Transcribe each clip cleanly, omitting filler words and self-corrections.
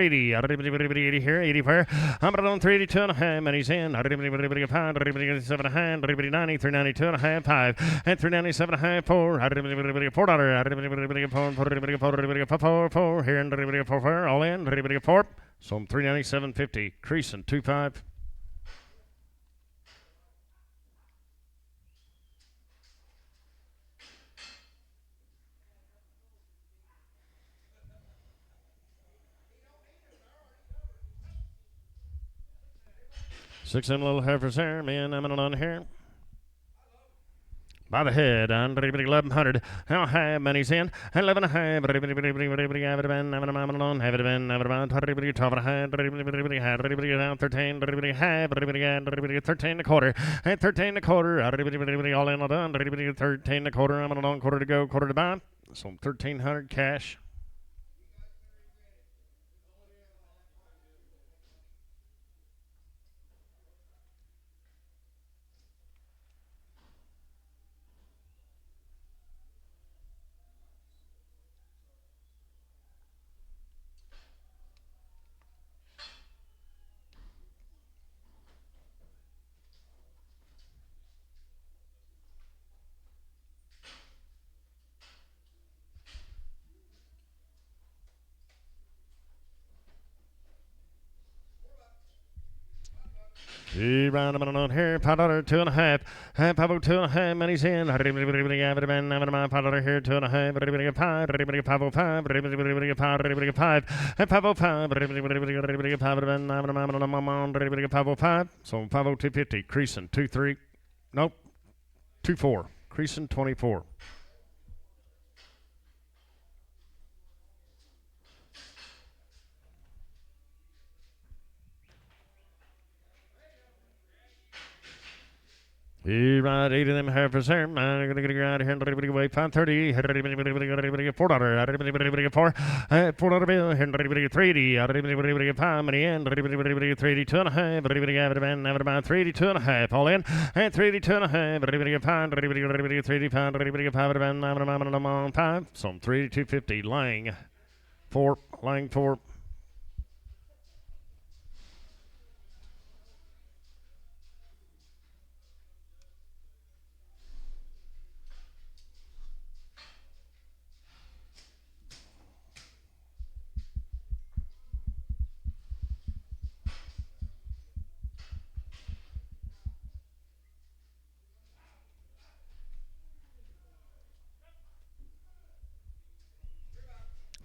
80, 80 here, 80 where? I'm on 382 and a half, and he's in. 5, 7 and a half, 90, 392 and a half, 5, and 397 and a half, 4, $4, 4, here, and 4, all in, 4, so I'm 397.50, creasing 25. Six and little heifers there, man, I'm on here. By the head, on 1100. How high money's in? 11 and a half. Have it been, have it been, 12 and a half, 13, half, 13 and a quarter, and 13 and a quarter, all in, all done, 13 and a quarter, I'm on a long quarter to go, quarter to buy. So 1,300 cash. Round on here, $5, 2 and a half, half of 2 and a half, money's in. Have it been, $5 here, 2 and a half, 5, 505, 5, 505, so 502.50, creasing 2-3, nope, 2-4, creasing 24. Right, 8 of them heifers there. I'm going to get out of here and away. 530. $4. $4 bill. $380. 5 money in. 382 and a half. About 382 and a half. All in. And 382 and a half. 5. 5. So 382.50. Lang 4. Lang 4.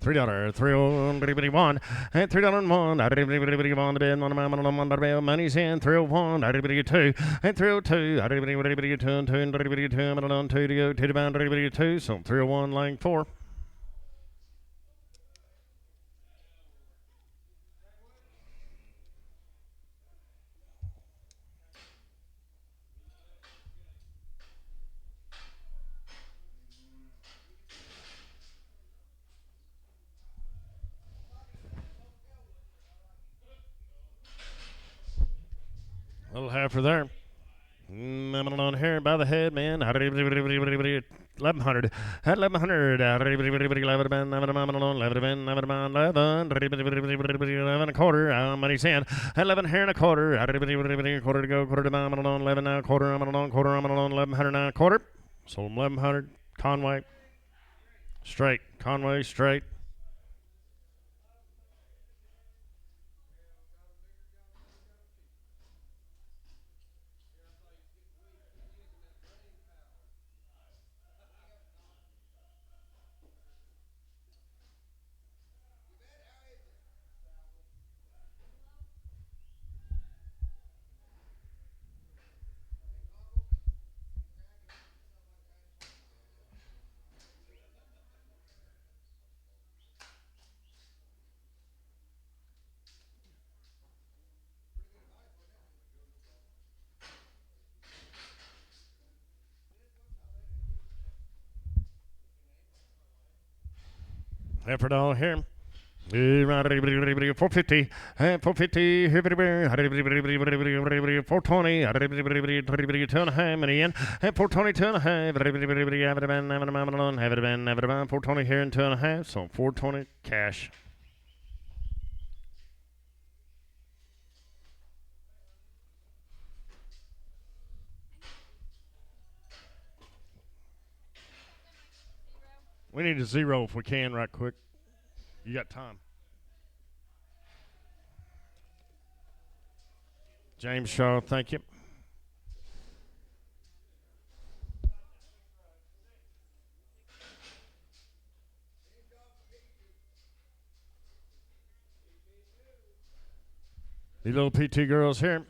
$3, $3.01, and $3.01. On the bed, on the bed, money's in. 301, $2, and 302, $2, so 301, line 4. Little heifer there. On here by the head, man. 1100. At 1100. 11 and a quarter. Money's in. 11 here and a quarter. Quarter to go. Quarter to buy. 11 now. Quarter. I'm on quarter. I'm on 1100 now. Quarter. So 1100. Conway. Straight. Conway straight. Effort all here. 450, 450, 420, 2 and a half, money in, 422 and a half, have it been, 420 here and 2 and a half, so 420 cash. We need a 0 if we can, right quick. You got time. James Shaw, thank you. These little PT girls here.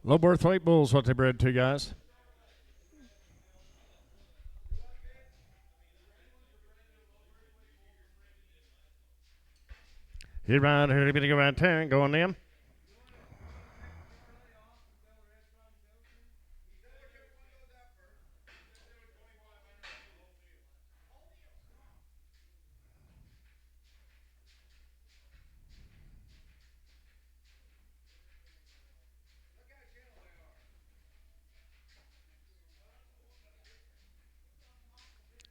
Low birth weight bulls, what they bred to, guys. Hit around here, a bit around 10, go on them.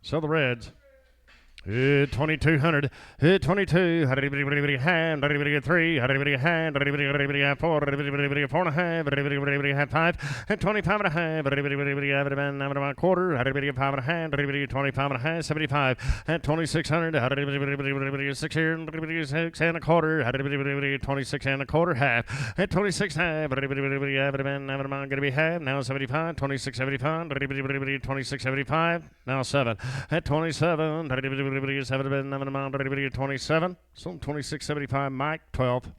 So the Reds. Hit 2200, hit 22, had everybody hand, everybody 3, had everybody hand, everybody 4, everybody 4.5, everybody had 5, and 25.5, everybody had a quarter, had everybody 5.5, everybody 25.5, 75, and 2600, had everybody 6 here, everybody 6 and a quarter, had everybody 26 and a quarter, half, and 26 half, everybody had going to be half, now 75, 26.75, everybody 26.75, now 7, at 27, everybody 27, so 26.75, Mike, 12.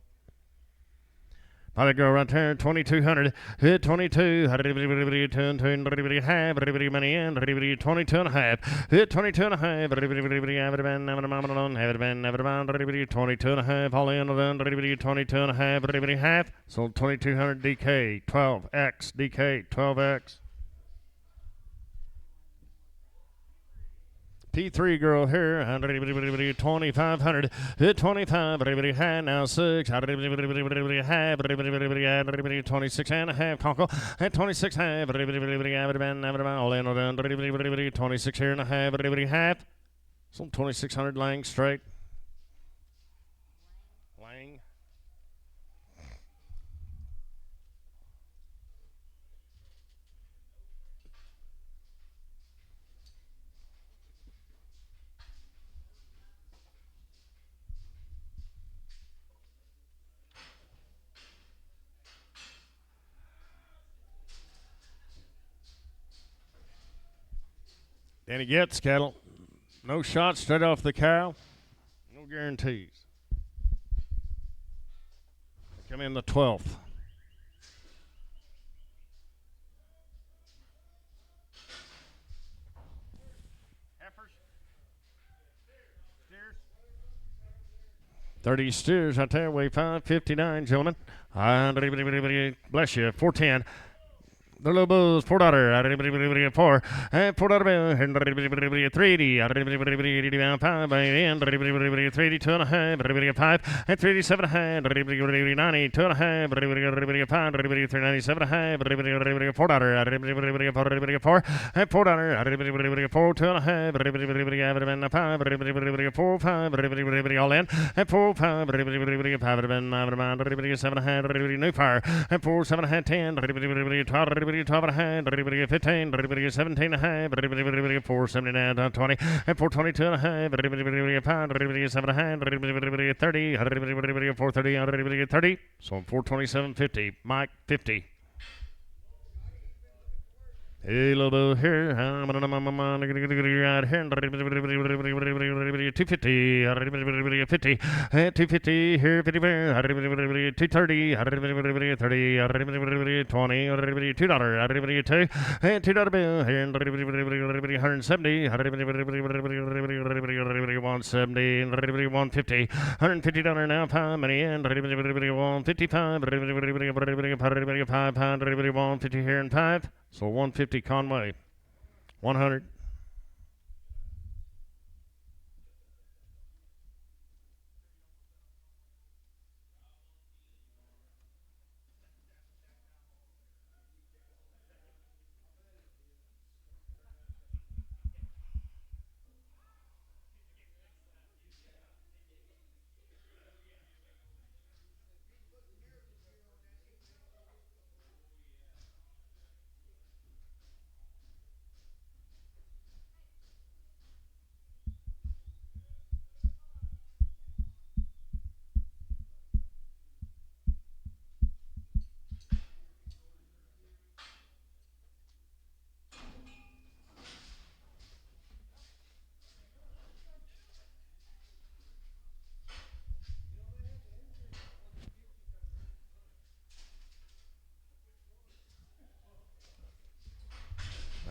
I'll go right there, 2200, hit 22, everybody turn, everybody half, everybody money in, everybody 22.5, hit 22.5, everybody have it been, never mind, everybody 22.5, all in, everybody 22.5, everybody half, so 2200 DK, 12X, DK, 12X. P3 girl here, 2500, hit 25, everybody had now 6, everybody have, everybody 26 and a half, conkle, at 26 half, everybody have it been, all in, everybody 26 here and a half, everybody half, so 2600 Lang straight. Lang. Danny Getz cattle. No shots straight off the cow. No guarantees. Come in the 12th. Heifers. Steers. 30 steers out there. Weigh 559, gentlemen. Bless you. 410. The little bulls, $4, 4, and $4, 380, 5, 380, 2.5, 5, and 387, 90, 2.5, 5, 397, $4, and $4, 4, 2.5, 5, 4, 5, all in, and 4, 5, 5, 7, new fire, and 4, 7, 10, 12, everybody 12 and a half, everybody 15, everybody 17 and a half, everybody 479, 20, and 422 and a half, everybody 5, everybody 7 and a half, everybody 30, everybody 430, everybody 30. So 427.50, Mike 50. Hey, little bit here. I'm going to right here. 250. 50. 250 here. 50 bear. 230. 30. 20. $2. $2. $2 bill here. 170. 170. 150. $150 now. Pound money in. 155. 150 here and 5. So 150 Conway, 100.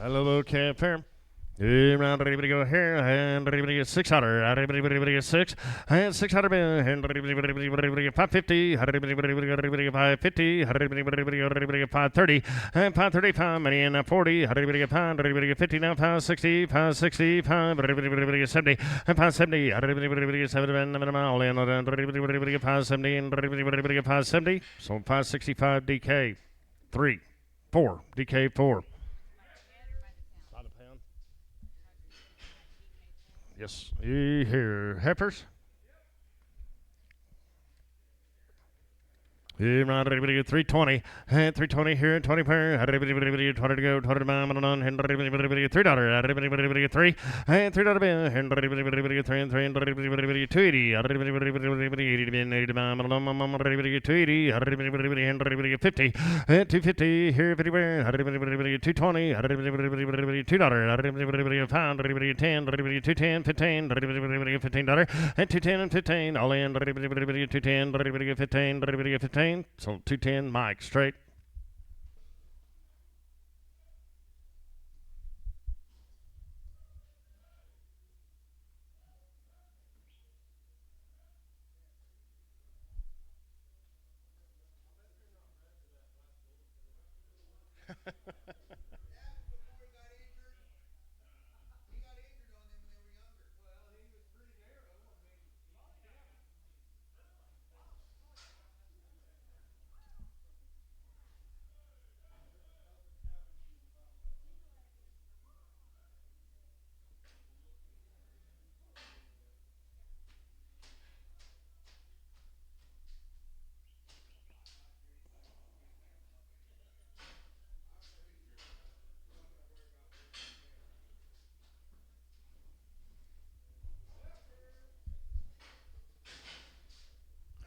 Hello, Camp Fair. Round everybody go here, and everybody gets 600, everybody gets 6, and 600, and everybody get 550, everybody get 550, everybody get 530, and 535, money in 40, everybody get 5, everybody get 50, now 560, 560, 5, everybody get 70, and 570, everybody get 70, and all in, everybody get 570, and everybody get 570, so 565 DK, 3, 4, DK 4. Yes, you hear heifers? Everybody get 320, 320 here, 20 per, everybody 20 to go, 20 to bomb, and everybody get $3, everybody get 3, and $3 bill, and everybody get 3 and 3, and everybody get 280, everybody 80 to bin, 80 to bomb, and everybody get 280, everybody get 50, 250 here, 50 per, everybody get 220, everybody $2, everybody get 5, everybody get 10, everybody get 210, 15, everybody get $15, and 210 and 15, all in, everybody get 210, everybody get 15, everybody get 15. So 210, Mike, straight.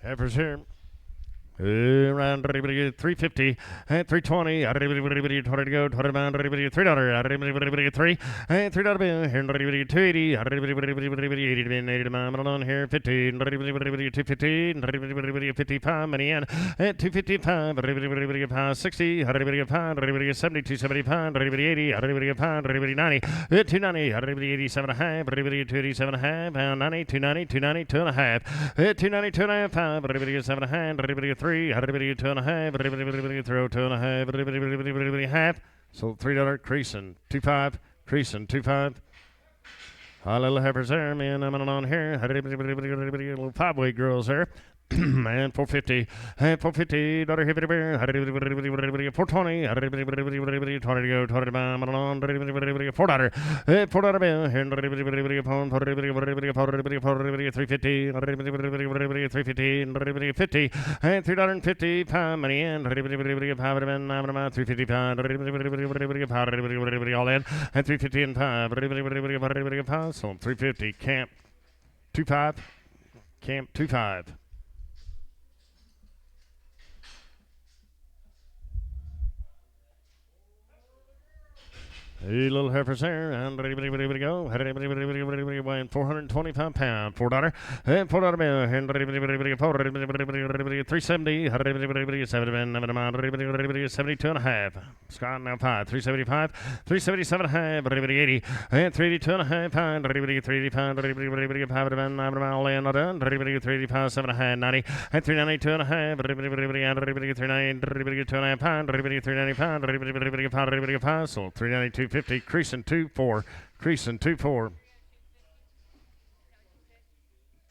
Heifers here. Around everybody get 350 and 320, everybody 20 to go, 20 pound, everybody $3, everybody get 3 and $3 bill, here everybody get 280, everybody 80 to bin, 80 to mile on here, 50, everybody get 250, everybody get 55, money in at 255, everybody get 560, everybody get 5, everybody get 70, 275, everybody 80, everybody get 5, everybody 90, 290, everybody 87 and a half, everybody get 287 and a half, pound 90, 290, 290, 2 and a half, 290, 2 and a half, 5, everybody get 7 and a half, everybody get 3, everybody get 2 and a half, everybody throw 2 and a half, everybody half. So $3 creasing, 2.5, creasing, 2.5. A little heifers there, man. I'm on here. Little 5-weight girls there. and 450, and 450, daughter, 420, 20 to go, 20 to bomb, 4 daughter, 4 daughter bill, 350, 350, 50, and $350, pound money in, 350 pound, all in, and 350 and 5, so 350, camp 25, camp 25. Hey, little heifers here, and go. Weighing 425 pounds. $4, and $4 bill, and 370, 72 and a half. Scott now 5, 375, 377 and a half, 80, and 382 and a half pound, 380 pound, 5 all in, done, 385, 7 and a half, 90, and 392 and a half, 390, 2 and a half pound, 390 pound, 5, so 392. 50, creasing 2-4, creasing 2-4.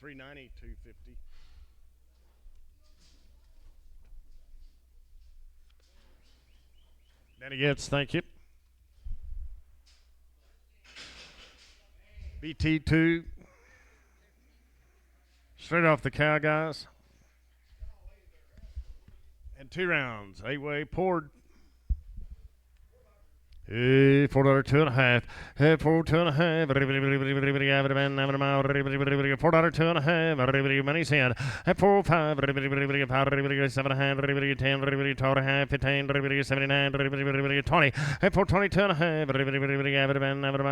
390, 250. Danny Getz, thank you. BT2, straight off the cow, guys. And 2 rounds, 8-way poured. $4, 2 and a half. $4, 2 and a half. $4, 2 and a half. Money's in. $4, 5. $7 and a half. $10, 12 and a half. $15, 79. $20. $4, 22 and a half.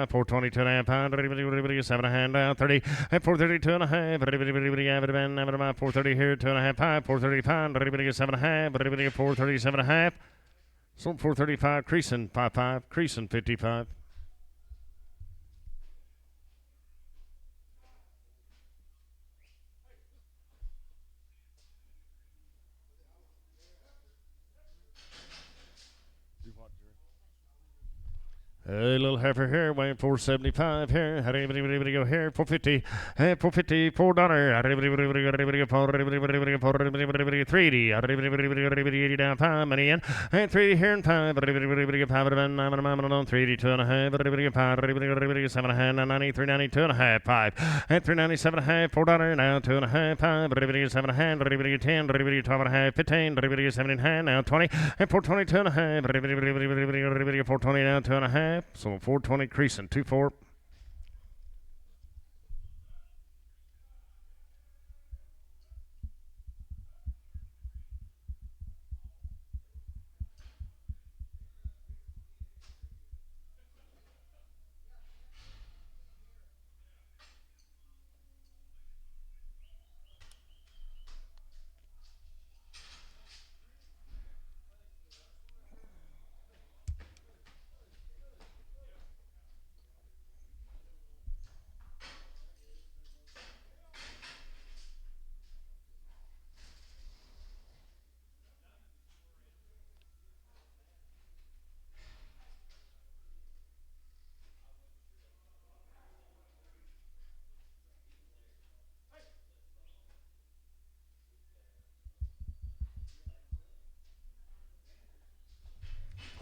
$4, 22 and a half pound. $7 and a half down. $30. $4, 32 and a half. $4, 30 here. 2 and a half pound. $4, 30 pound. $7 and a half. $4, 37 and a half. Sold 435, creasing 55, creasing 55. A little heifer here, weighing 475 here. How do you go here? 450, 450, $4. 380, 80 down, 5 money in, and 3 here and 5. 382 and a half, 7 and a half, 90, 392 and a half, 5, and 397 and a half, $4 now, 2 and a half, 5, 7 and a half, 10, 12 and a half, 15, 17 and a half, now 20, and 422 and a half, 420 now, 2 and a half. So 420 creasing 2-4.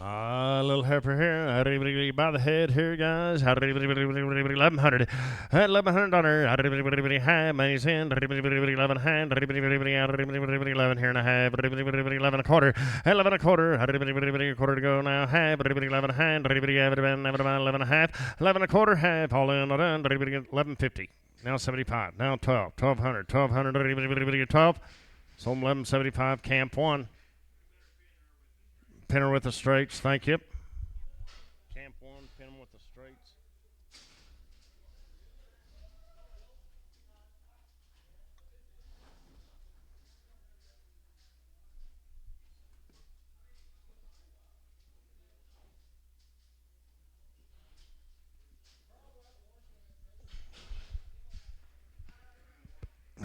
A little heifer here, by the head here, guys. 1100, $1,100. High money's in, 11 hand, 11 here and a half, 11 a quarter, 11 a quarter, quarter to go now. Half, 11 hand, 11 and a half, 11 a quarter, half, all in, done, 1150. Now 75, now 12, 1200, 1200, 12. So 1175, camp 1. Pinner with the straights, thank you. Camp 1, pin him with the straights.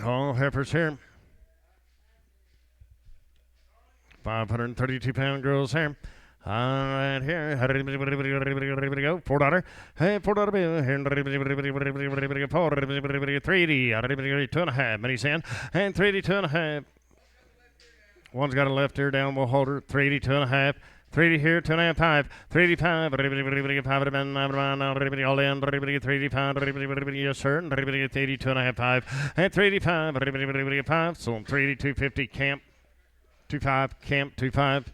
Oh, heifers here. 532-pound girls here. All right, here. Go. $4. Hey, $4 bill. Here. 380. 2.5. Mini sand. And 380, 2.5. One's got a left ear down. We'll hold her. 380, 2.5. 380 here, 2.5, 5. 385. All in. 385. Yes, sir. 380, 2.5, 5. And 385. 5. So 380, 250. Camp. 25. Camp. 25.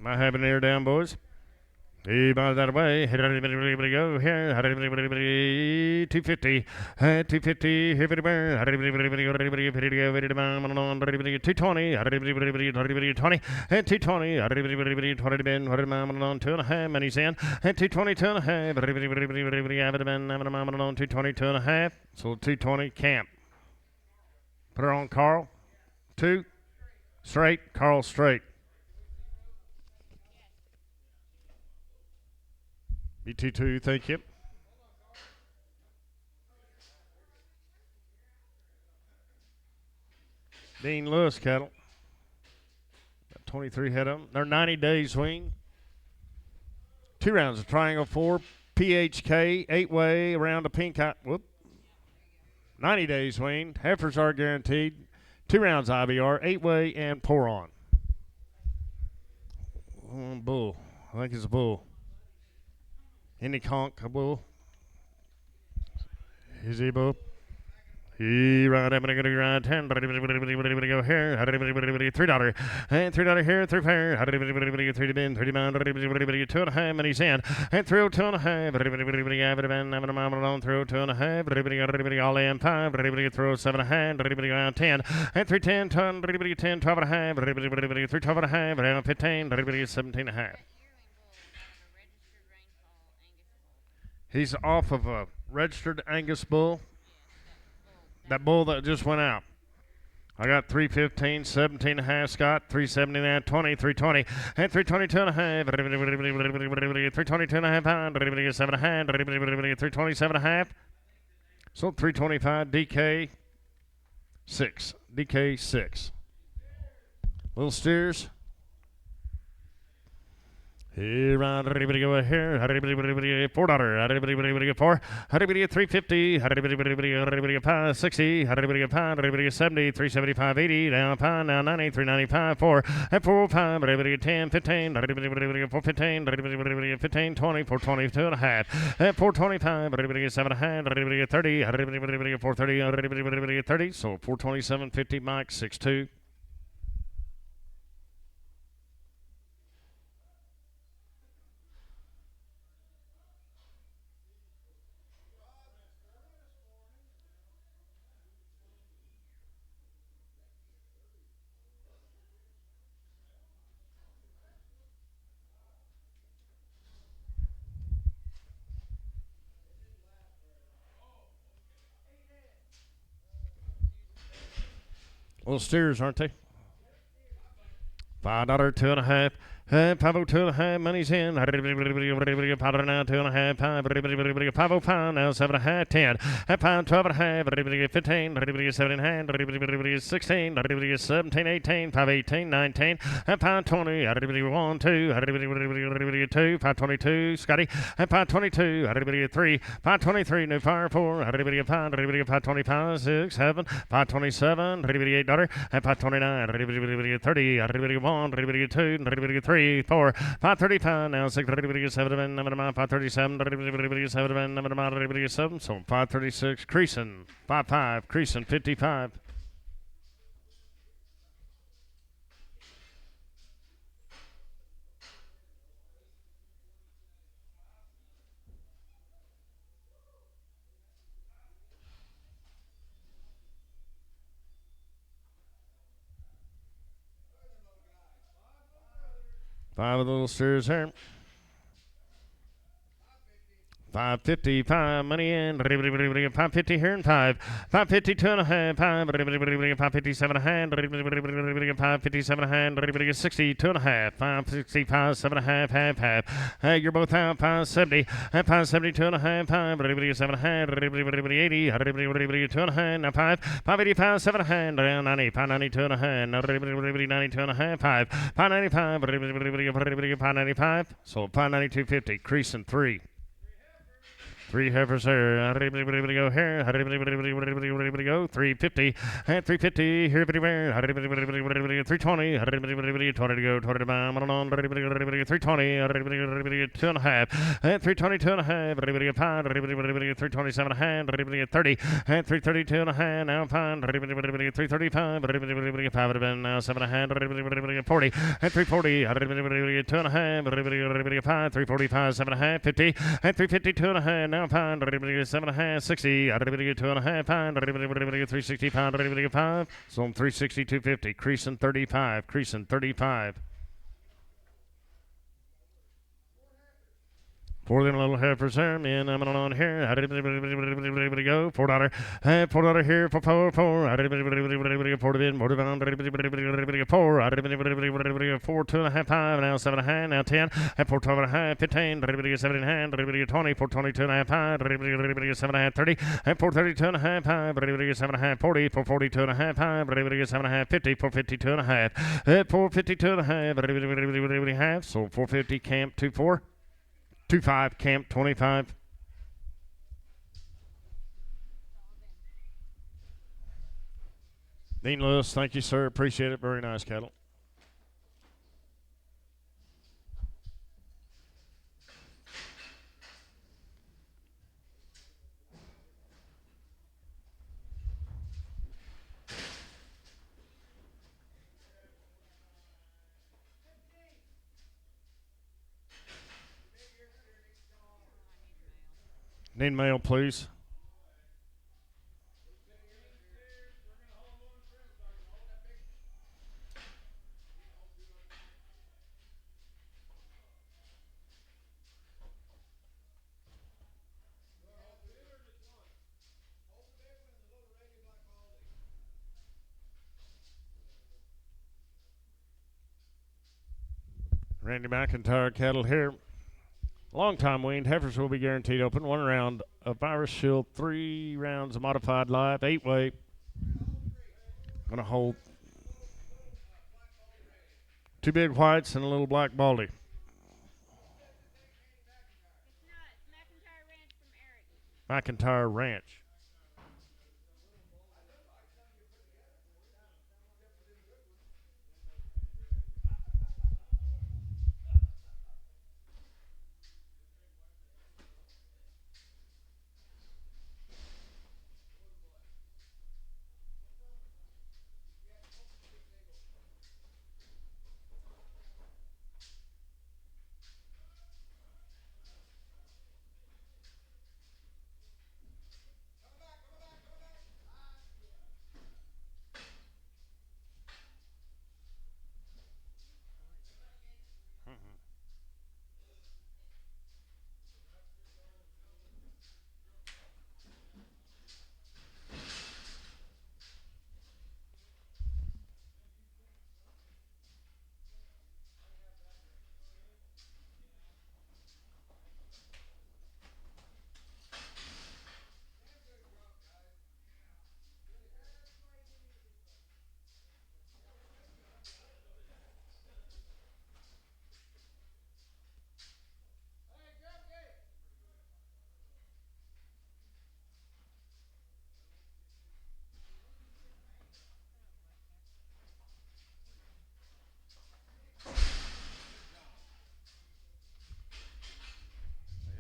Am I having air down, boys? He bought that away. Go here. 250. 250. 220. 20. And 220. 2.5. Money's in. And 220. 2.5. 220. 2.5. So 220. Camp. Put her on Carl. 2. Straight. Carl straight. BT2, thank you. Dean Lewis cattle. Got 23 head of them. They're 90 days swing. 2 rounds of triangle 4, PHK, 8-way around a pink eye. Whoop. 90 days swing. Heifers are guaranteed. 2 rounds IBR, 8-way, and pour on. Bull. I think it's a bull. Any conk, a bull. Is he a bull? He ride, I'm gonna ride 10, but go here, $3, and $3 here, 3 pair, 3 to bin, 30 pound, 2.5, and he's in, and 302.5, 302.5, all in 5, throw 7.5, 10, and 310, 10, 12.5, 312.5, 15, 17.5. He's off of a registered Angus bull. That bull that just went out. I got 315, 17.5, Scott, 379, 20, 320, and 322.5, 322.5 pound, 7.5, 327.5. So 325, DK 6, DK 6. Little steers. Here, go here, $4, 4, 350, 60, 70, 375, 80, now pound, now 90, 395, 4, and 405, 10, 15, 415, 15, 20, 422 and a half, and 425, 7.5, 30, 430, 30, so 427.50, Mike, 6.2. Little steers, aren't they? $5, 2.5. 502.5, money's in. Powder now, 2.5, 505 now, 7.5, 10. Pound 12.5, 15, 17, 16, 17, 18, 518, 19. Pound 20, 1, 2, 2, 522, Scotty. Pound 22, 3, 523, new fire 4, 525, 6, 7, 527, $8, and 529, 30, 1, 2, 3. 4, 535 now, 6, 7, 537, 7, so 536, creasing, 55, creasing, 55. Five of the little steers here. 555 money in. 550 here and 550 two and a half. 557 a hand. 557 a hand. 60 two and a half. 565 seven and a half. Half. You're both out. 570. 570 two and a half. 577 a hand. 80. 2 and a hand. Now 585 7 a hand. 90. 592 and a hand. 92 and a half. 595. 595. So 592.50. Creasing 3. 3 heifers here. Go here. Go 350. 350 here. 320. 20 to go. 20 to bomb. 320. 2 and a half. 320. 2 and a half. 327 a hand. 30. 332 and a hand. Now 335. 5 would have been now 7 and a hand. 40. 340. 2 and a half. 5. 345. 7 and a half. 50. 352 and a hand. Now pound, 7 and a half, 60, 2 and a half pound, 360 pound, 5. So I'm 360, 250, creasing 35, creasing 35. For them little heifers there, man, I'm on here. Go $4. $4 here for 4. 4 to bin, 4 to pound, 4 2 and a half, 5 now 7 and a half, now 10, 4 12 and a half, 15, 7 and a half, 20, 4 22 and a half, 5, 7 and a half, 30, 4 32 and a half, 5, 7 and a half, 40, 4 42 and a half, 5, 7 and a half, 50, 4 52 and a half, 4 52 and a half, so 450 camp 24. 25 camp 25. Dean Lewis, thank you, sir. Appreciate it. Very nice cattle. Need mail, please. Randy McIntyre cattle here. Long time weaned heifers will be guaranteed open. 1 round of virus shield, 3 rounds of modified live, 8 weight. Gonna hold 2 big whites and a little black baldy. McIntyre Ranch.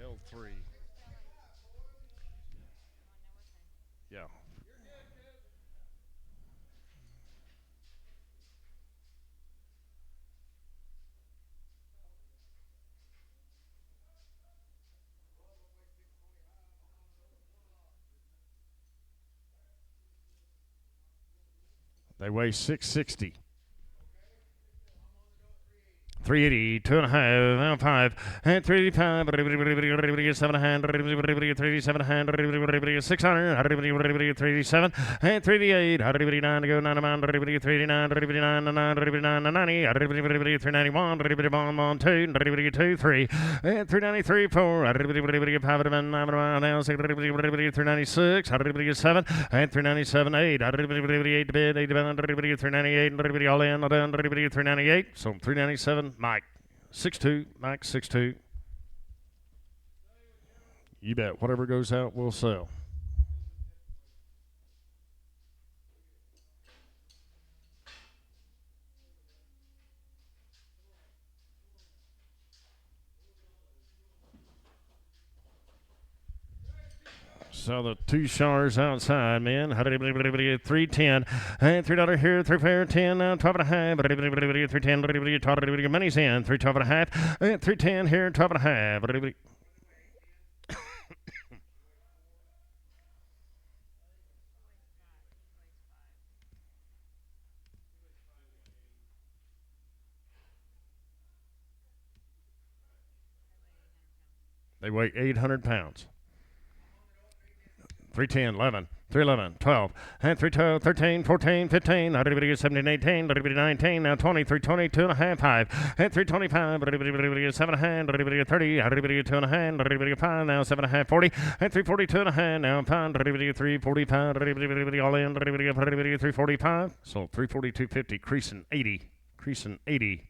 L3. Yeah. They weigh 660. 380, 2.5, now 5, and 385, 7 hand, 387 hand, 600, 387, and 388, 9 to go, 9 amount, 389, 389, 90, 391, 2, 3, and 393, 4, 5 now 396, 7, and 397, 8, 8 to bid, 8 to bid, 398, all in, 398, so 397, Mike, 6'2", Mike, 6'2". You bet. Whatever goes out, we'll sell. So the two showers outside, man. 310. And $3 here, 3 fair, 10, 12 and a half. 310, money's in. 312 and a half. And 310 here, 12 and a half. They weigh 800 pounds. 310, 11, 311, 12, and 312, 13, 14, 15, 17, 18, 19, now 20, 320, 2 and a half, 5, and 325, 7 and a half, 30, 2 and a half, 5, now 7 and a half, 40, and 342 and a half, now 5, 345, all in, 345, so 342.50, creasing 80, creasing 80.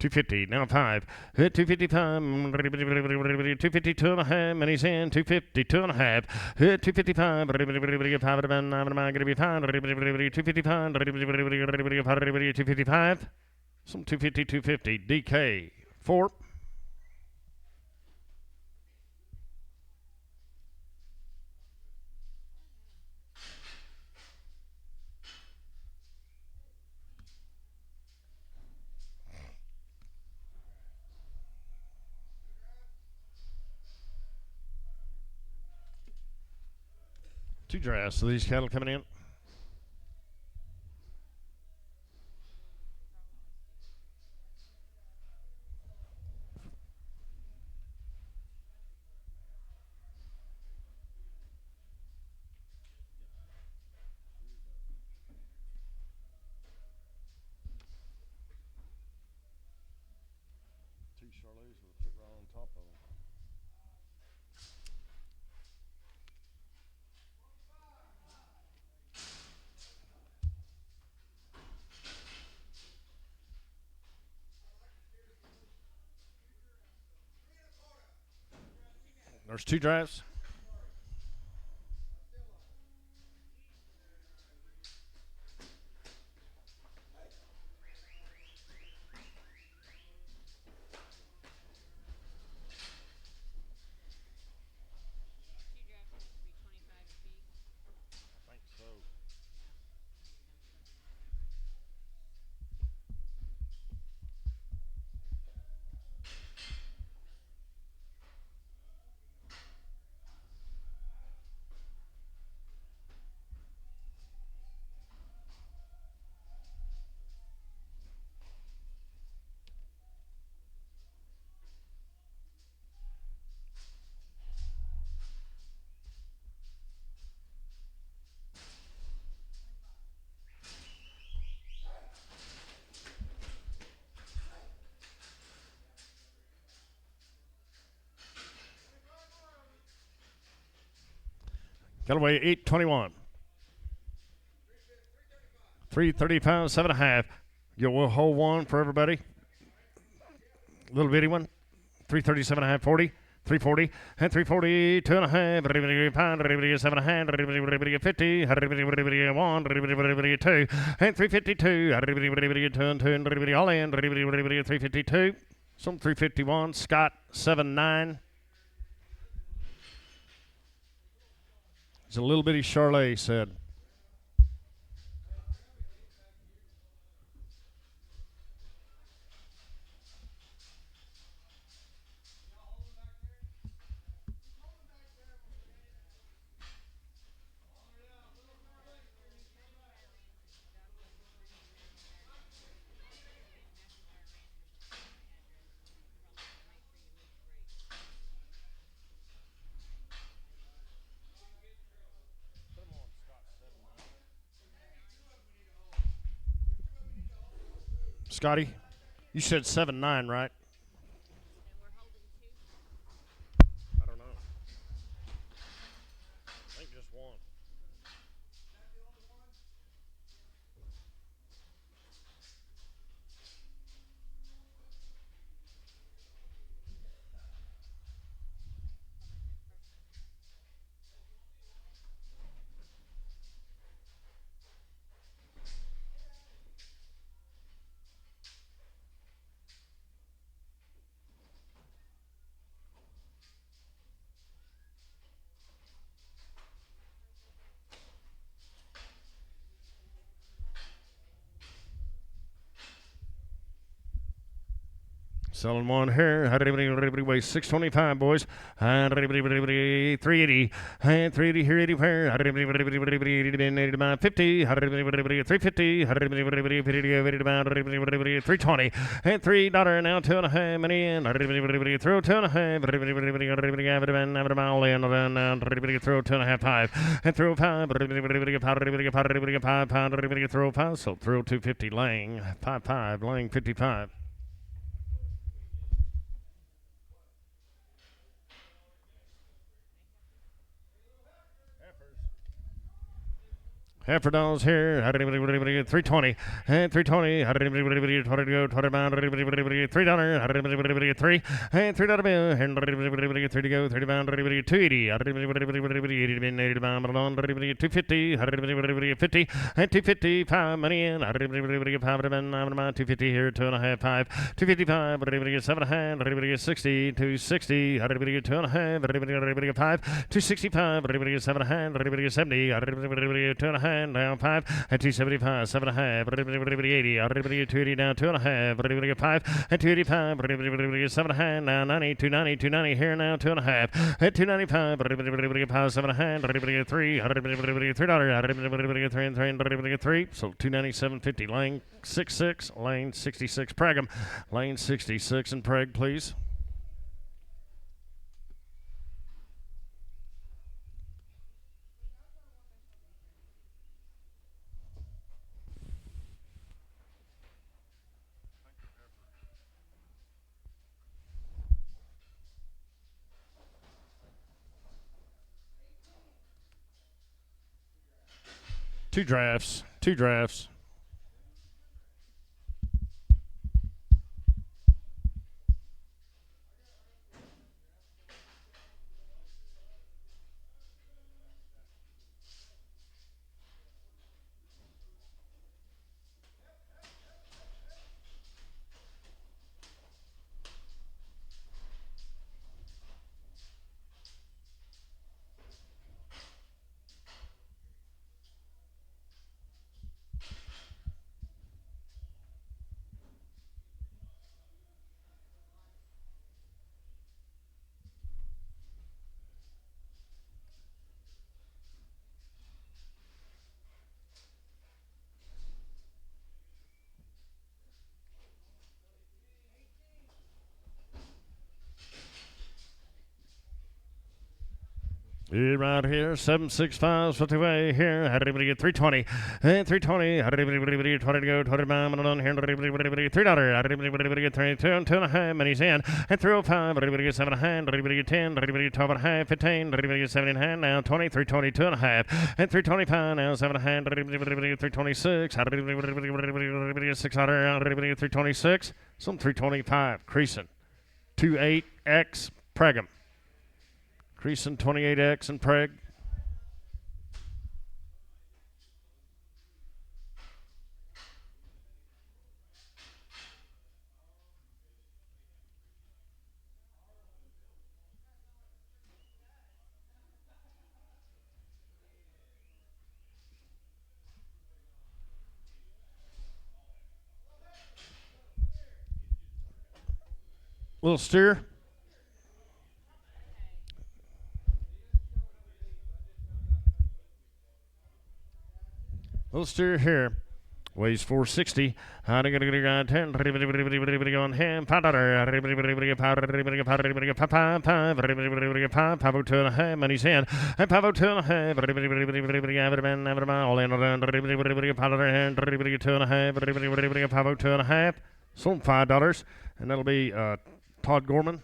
250, now 5, 255, 252 and a half, money's in, 252 and a half, 255, 5 going to be 5, 255, 255, some 250, 250, DK, 4. Two drafts. So these cattle coming in. Two Charlots will fit right on top of them. There's two drafts. I think so. Gotta weigh 821. 335, 7.5. We'll hold one for everybody. Little bitty one. 337 and a half, 40. 340 and 340, 2 and a half, 5, 7 and a half, 50, 1, 2, and 352, 2 and 2, all in, 352, some 351, Scott 7-9. It's a little bitty Charlet said. Scotty, you said 7-9, right? I don't know. I think just one. Selling one here. Everybody weighs 625, boys. 380. 380 here, 80 pair. 50. 350. 320. And $3 now, 2.5 money in. Throw 2.5. Throw 2.5, 5. And throw 5. Throw 5. So throw 250, laying 5, laying 55. Half for dollars here. 320. And 320. $3. Three. And $3 bill. And $3 to go. $30. 280. 250. 50. And 250. 5 money in. 250 here. 2.5. 5. 255. 7.5. 60. 260. 2.5. 5. 265. 7.5. 70. 2.5. Down 5 at 275, 7.5, 80, 280 down 2.5, 5 at 285, 7.5, now 90, 290, 290 here now 2.5 at 295, 7.5, 3, $3, so 297.50, lane 66, lane 66, Pragum, lane 66 and Preg, please. Two drafts. Right here, 765, 50 way here. Everybody get 320. And 320. Everybody 20 to go. 20 bomb on here. $3. Everybody get 32 and 2.5. Money's in. And 305. Everybody get 7.5. Everybody get 10. Everybody get 12.5. 15. Everybody get 17.5. Now 20. 320, 2.5. And 325. Now 7.5. Everybody get 326. Everybody get 600. Everybody get 326. Some 325. Creasing. 28X Pregum. Creasing 28X and Preg. Little steer. Little steer here. Weighs 460. On him. $5. Pavo 2.5. Money's in. And Pavo 2.5. All in. Pavo 2.5. Sold $5. And that'll be Todd Gorman.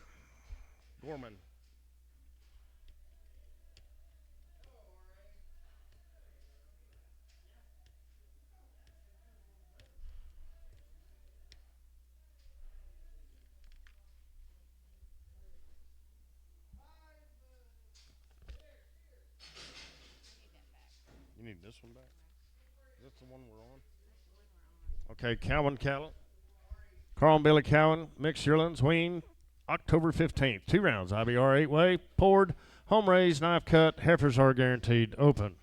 You need this one back? Is that the one we're on? Okay, Cowan cattle. Carl and Billy Cowan, mixed yearlings, wean, October 15th. 2 rounds, IBR 8-way, poured, home raised, knife cut, heifers are guaranteed open.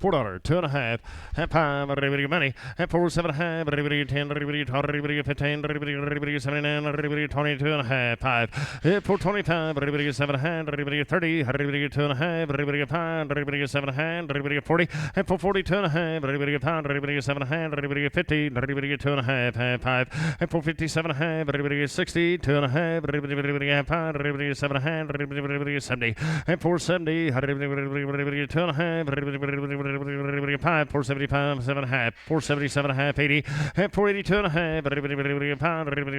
$4, 2.5, and 5, everybody money, and 4, 7.5, everybody 10, everybody 12, everybody 15, everybody 79, everybody 22.5, 5, 4.25, everybody 7.5, everybody 30, everybody 2.5, everybody 5, everybody 7.5, everybody 40, and 442.5, everybody 5, everybody 7.5, everybody 50, everybody 2.5, 5, and 457.5, everybody 60, 2.5, everybody 5, everybody 7.5, everybody 70, and 470, everybody 2.5, everybody 5, 475, 7.5, 477.5, 80, and 482.5, everybody 5, everybody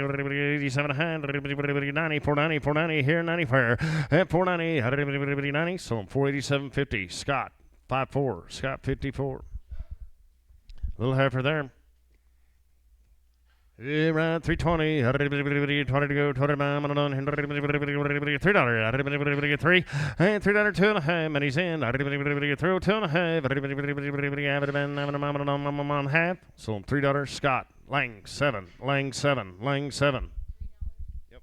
87.5, everybody 90, 490, 490 here, 90 where, and 490, everybody 90, so 487.50. Scott 54, Scott 54. Little heifer there. Around 320, $20 to go, $20 $3, 3, and $3 2.5, money's in, throw 2.5, half, so $3, Scott, Lang 7, Lang 7, Lang 7. Yep.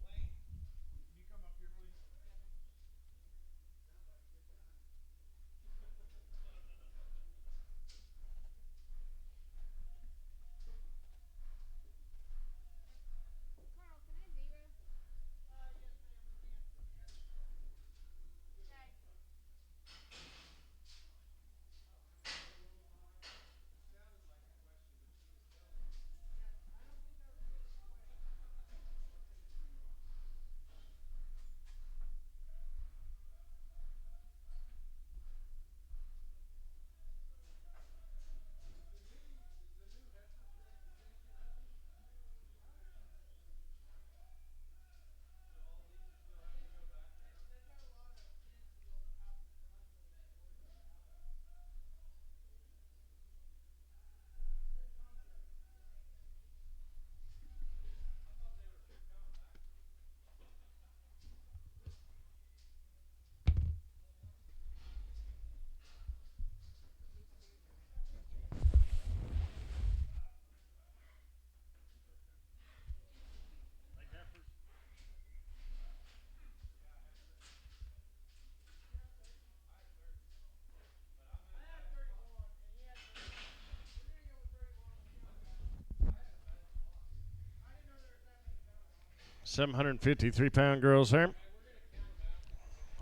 753-pound girls there.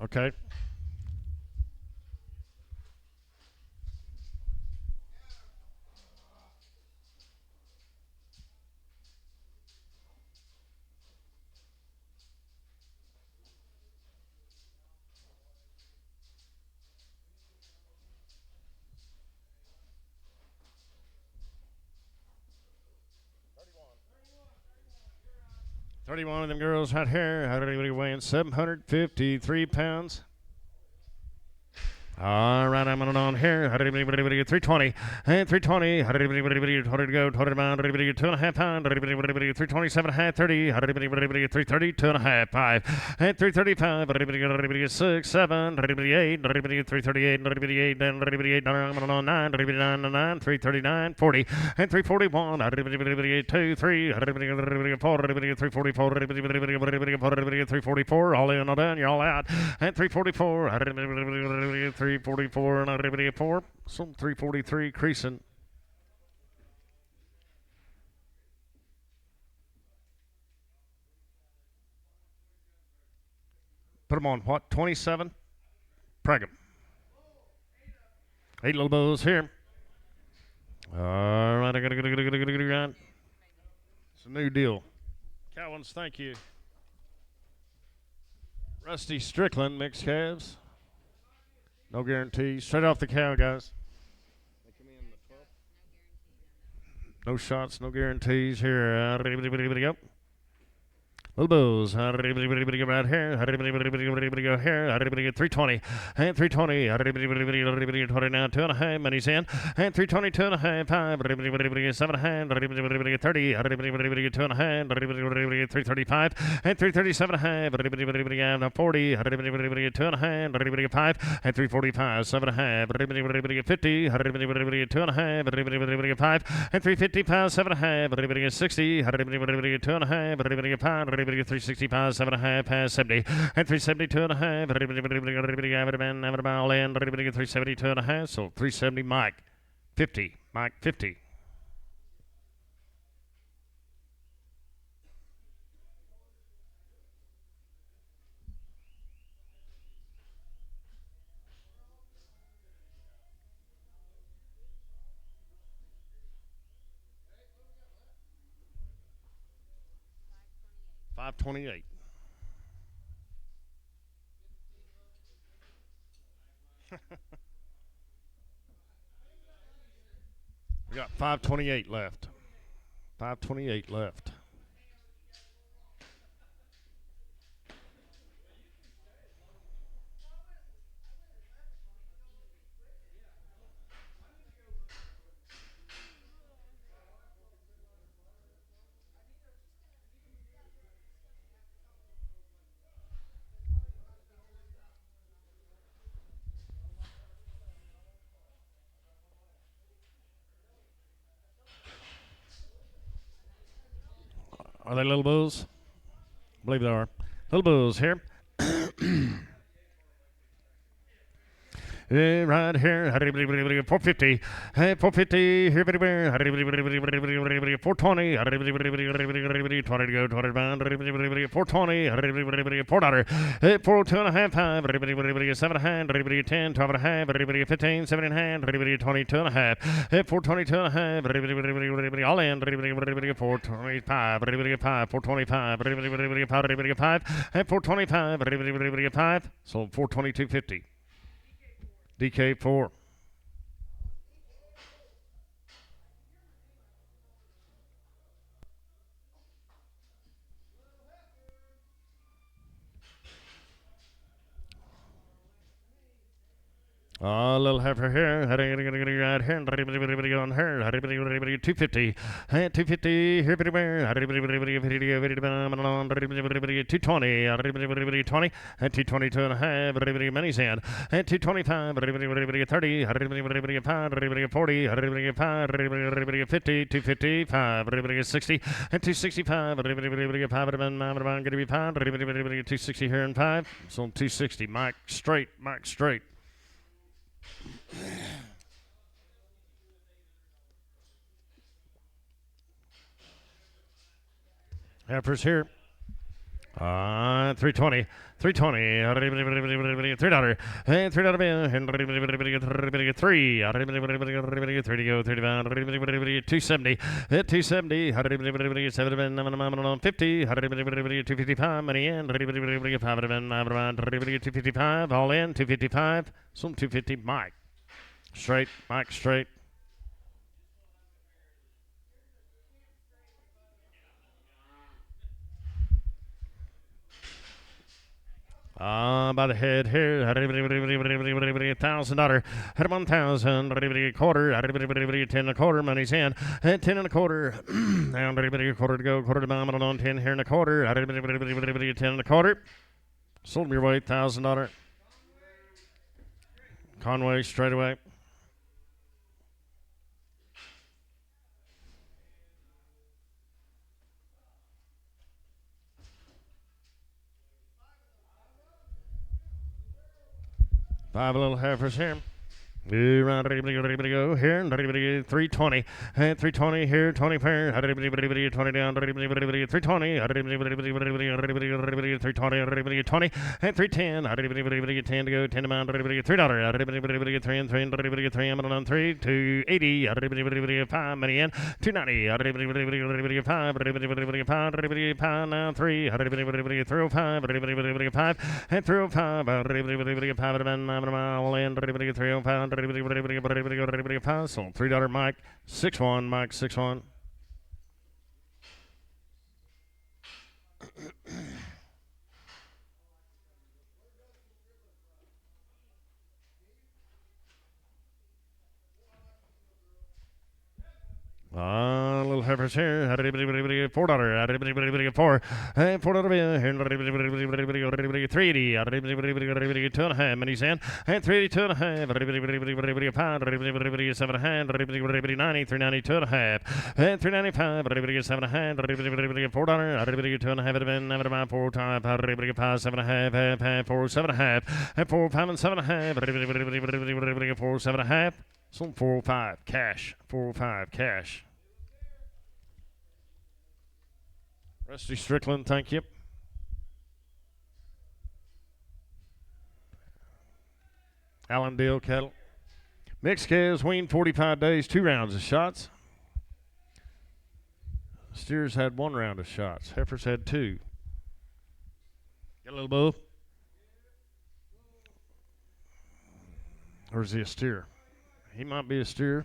Okay. $31 of them girls right here. Everybody weighing 753 pounds. All right, I'm on here. 320 and 320. 20 to go. 20 pound. 2.5 pound. 327 half 30. 330 2.5 5 and 335. 6 7. 8. 338 8 and 8 9 339 40 and 341. 2 3 4 344 344. All in, all done. You're all out. And 344. 344 and everybody 4. Some 343 creasing. Put them on what? 27? Preg 'em. 8 little bows here. All It's a new deal. Cowans, thank you. Rusty Strickland mixed calves. No guarantees. Straight off the cow, guys. No shots, no guarantees here. Go. Little Bulls, right here, 320, and 320, 20 now, 2.5, money's in, and 320, 2.5, 5, 7.5, 30, 2.5, 335, and 337.5, 40, 2.5, 5, and 345, 7.5, 50, 2.5, 5, and 355, 7.5, 60, 2.5, 5, 365, 7.5, past 70, and 372.5, all in, 372.5, so 370, Mike, 50, Mike, 50. $528. We got 528 left. 528 left. Are they little bulls? I believe they are. Little bulls here. Right here, 450, 450, here, 420, 20 to go, 20 pound, 420, $4, 402 and a half, 5, 7 hand, 10, 12 and a half, 15, 7 and a half, 22 and a half, 422 and a half, all in, 425, 5, 425, 5, and 425, so 422.50. DK4. A little heifer here, right here, on her, 250, 250, here, 220, 20, and 222 and a half, money's in, and 225, 30, 40, 50, 255, 60, and 265, 260 here and 5, so 260, Mike straight. Heifers here. 320, $3, and $3 bill, and 3, 3 to go, 30 pound, 270, 270, 50, 255, money in, 255, all in, 255, some 250, Mike straight. By the head here, $1,000, had 1,000, quarter, 10 and a quarter, money's in, 10 and a quarter, now quarter to go, quarter to bomb on 10 here and a quarter, 10 and a quarter, sold me your way, $1,000, Conway straight away. Five little heifers here. Go here, 320, 320 here, 20 pair, 20 down, 320, 320, 20, and 310, 10 to go, 10 to mount, $3, 3 and 3, I'm on 3, 280, 5, money in, 290, 5, 5, now 3, 305, 5, and 305, 5, mile in, 305, so $3 Mike, 6-1, Mike, 6-1. Little heifers here. $4. $4. $4 here. 380. 2.5. Minis in. And 382 and 3.5. 7.5. 90. 390. 2.5. And 395. 7.5. $4. 2.5. 4 times. 5. 7.5. 4. 7.5. And 4. 5 and 7.5. 4. 7.5. So 405 cash. 405 cash. Rusty Strickland, thank you. Allendale cattle. Mixed calves weaned 45 days, 2 rounds of shots. Steers had 1 round of shots. Heifers had 2. Got a little bull. Or is he a steer? He might be a steer.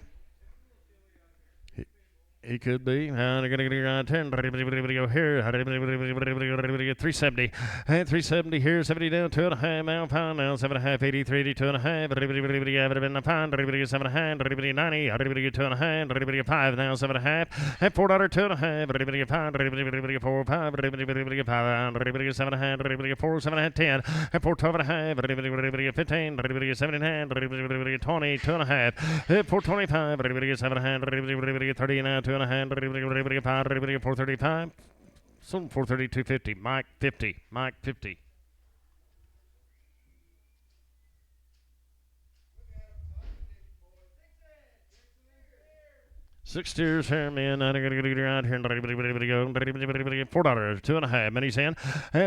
He could be. They're going to get 10. Go here. 370. And 370 here. 70 down. 2.5 mile pound now. 7.5. 83. 82 and a half. Everybody have it in a pound. Everybody 7.5. Everybody 90. Everybody 2.5. Everybody 5 now. 7.5. And $4 2.5. Everybody 5. Everybody 4 5. Everybody 5. Everybody 7.5. Everybody 4 7.5 10. And 4 12 and a half. Everybody 15. Everybody 79. Everybody 20 2.5. 425. Everybody 7.5. Everybody 30 now. 2.5. 435. Some 430, 250. Mike 50. Mike 50. Six steers here, man. I'm going to get around here. $4, 2.5. Minis in.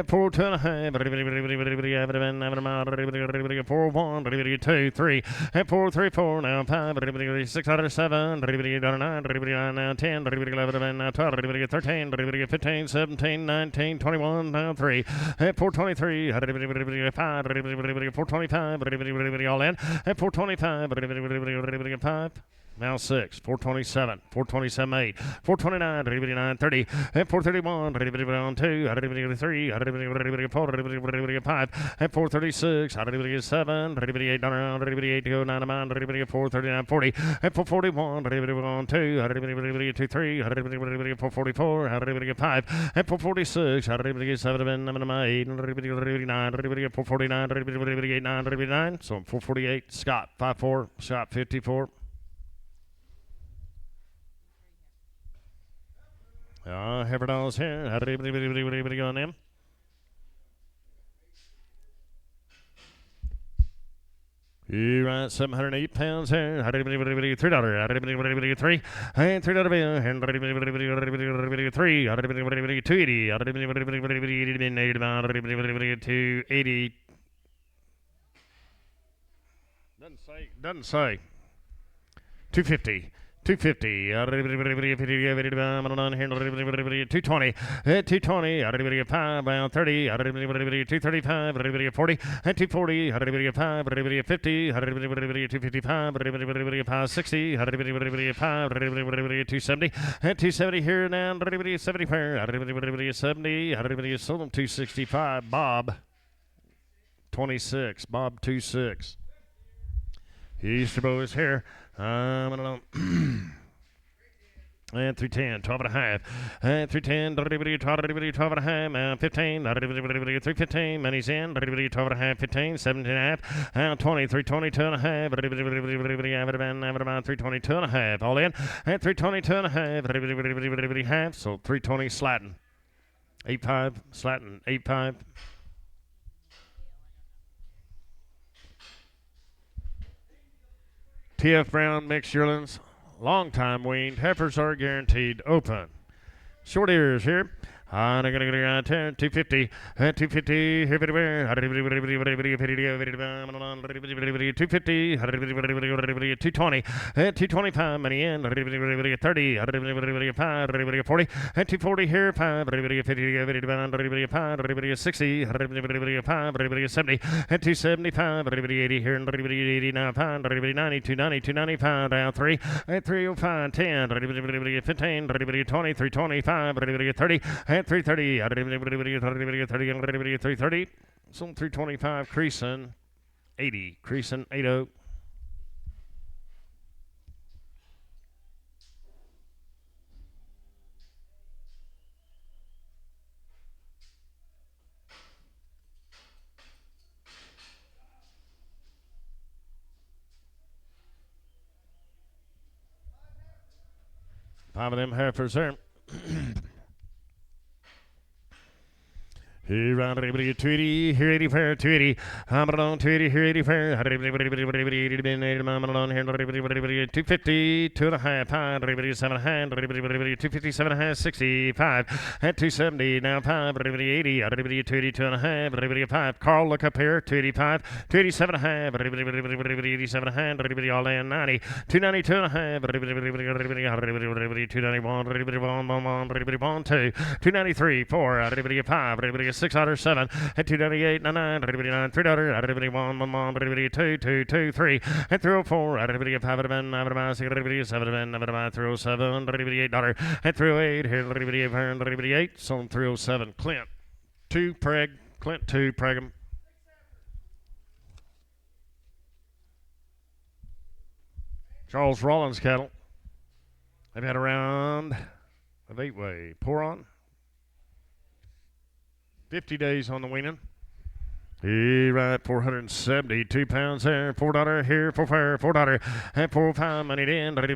4, 2.5. 4, 1. 2, 3. 4, 3, 4. Now 5. 6, 7. 9. now 10. 11. Now 12. 13. 15. 17. 19. 21. Now 3. 423. 5. 425. All in. 425. 5. Now 6, 427, 427, 8, 429, 30, 431, 2, 3, 4, 5, 436, 7, 8, 8, 9, 439, 40, 441, 2, 3, 444, 5, 446, 7, 8, 9, 449, 9, so 448, Scott, 54, Scott, 54. $100 here. How did anybody go on them? You right, 708 pounds here. How did $3? How did $3? And $3 bill. And $3. How did $280? How did $280? Doesn't say. 250. 250, 220, 220, 5, 30, 235, 40, 240, 5, 50, 255, 60, 5, 270, 270 here now, 70 pair, 70, sold them 265, Bob, 26, Bob 26. Easter Boys here. I don't know. And 310, 12 and a half. And 310, 12 and a half. 15, 315. Money's in. 12 and a half, 15, 17 and a half. 20, 322 and a half. 322 and a half. All in. And 322 and a half. So 320 slatting. 8.5 slatting. 8.5. TF Brown mixed yearlings, long time weaned. Heifers are guaranteed open. Short ears here. 250, 250, 250, 220, 225, money in, 30, 5, 40, 240 here, 5, 50, 5, 60, 5, 70, 275, 80 here, 89, 5, 90, 290, 295, down 3, 305, 10, 15, 20, 325, 30, 330, 330, some 325, creasing 80, creasing 80. Five of them heifers there. Here on 280, here 80 fair, 280. I'm on 280, here 80 fair. 250, 2.5, 7 hand, 257 and a half, 65, at 270, now 5, 80, 280, 2.5, 5. Carl, look up here, 285, 287 and a half, 87 hand, all in 90, 292 and a half, 291, 2, 293, 4, 5, 6 out 7 and 298 9 9 3 1 1 2 2 2 3 and 304 5 7 307 8 and 308 here 8 so 307 Clint 2 Preg Clint 2 Pregum. Charles Rollins cattle. They've had a round of 8-way pour on. 50 days on the weaning. He right 472 pounds there, $4 here, $4 $4 and 4 5 money in, 2 and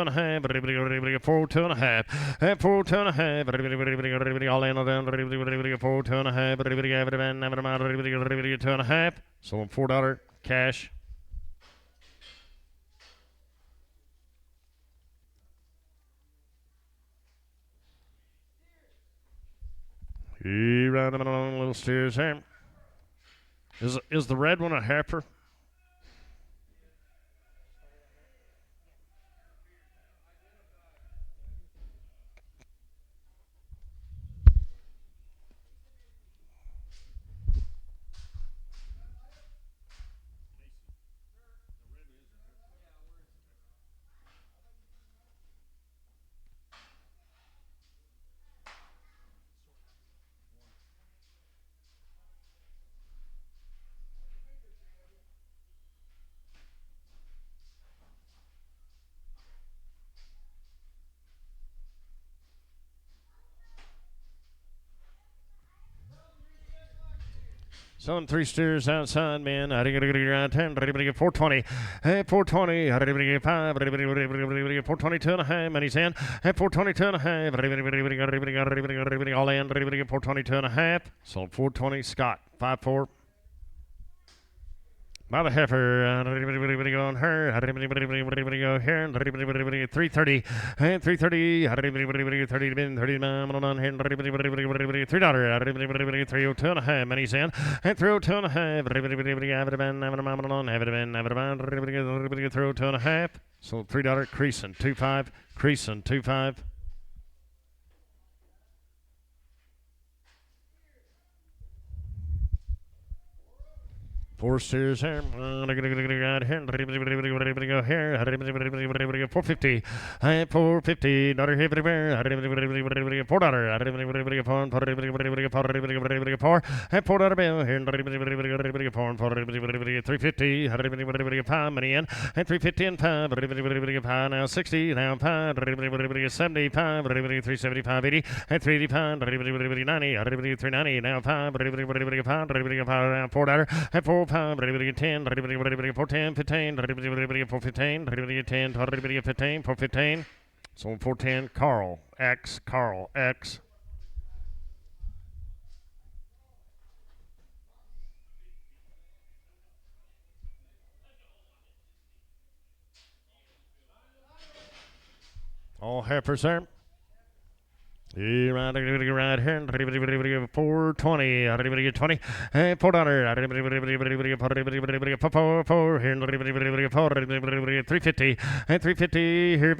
a half, 4 2 and a half, and 4 2 and a half, all in on them, 4 2 and a half, 2 and a half, so $4 cash. He ran him along little steers here. Is the red one a heifer? Selling 3 steers outside, man. I think around 10, 420. 420, 5, 422 and a half, and he's in. 422 and a half, all in, 422 and a half. Sold 420, Scott, 5-4. By the heifer, on her, go here, 330, and 330, 30 bin, 30 on here, $3, 302 and a half, and he's in, and 302 and a half, 302 and a half, so $3, creasing, 2.5, creasing, 2.5. 4 steers here. Go here. 450. 450. $4. And $4 bill here. 350. 5 money in. And 350 and 5. Now 60. Now 5. 75. 375. 80. And 385. 90. 390. Now 5. 5. Now $4. And 4. 5, 10, 410, 15, 415, 10, 15, 415. So 410, Carl X. All heifers there. You right here, 420, 20, $4, 350, 350 here,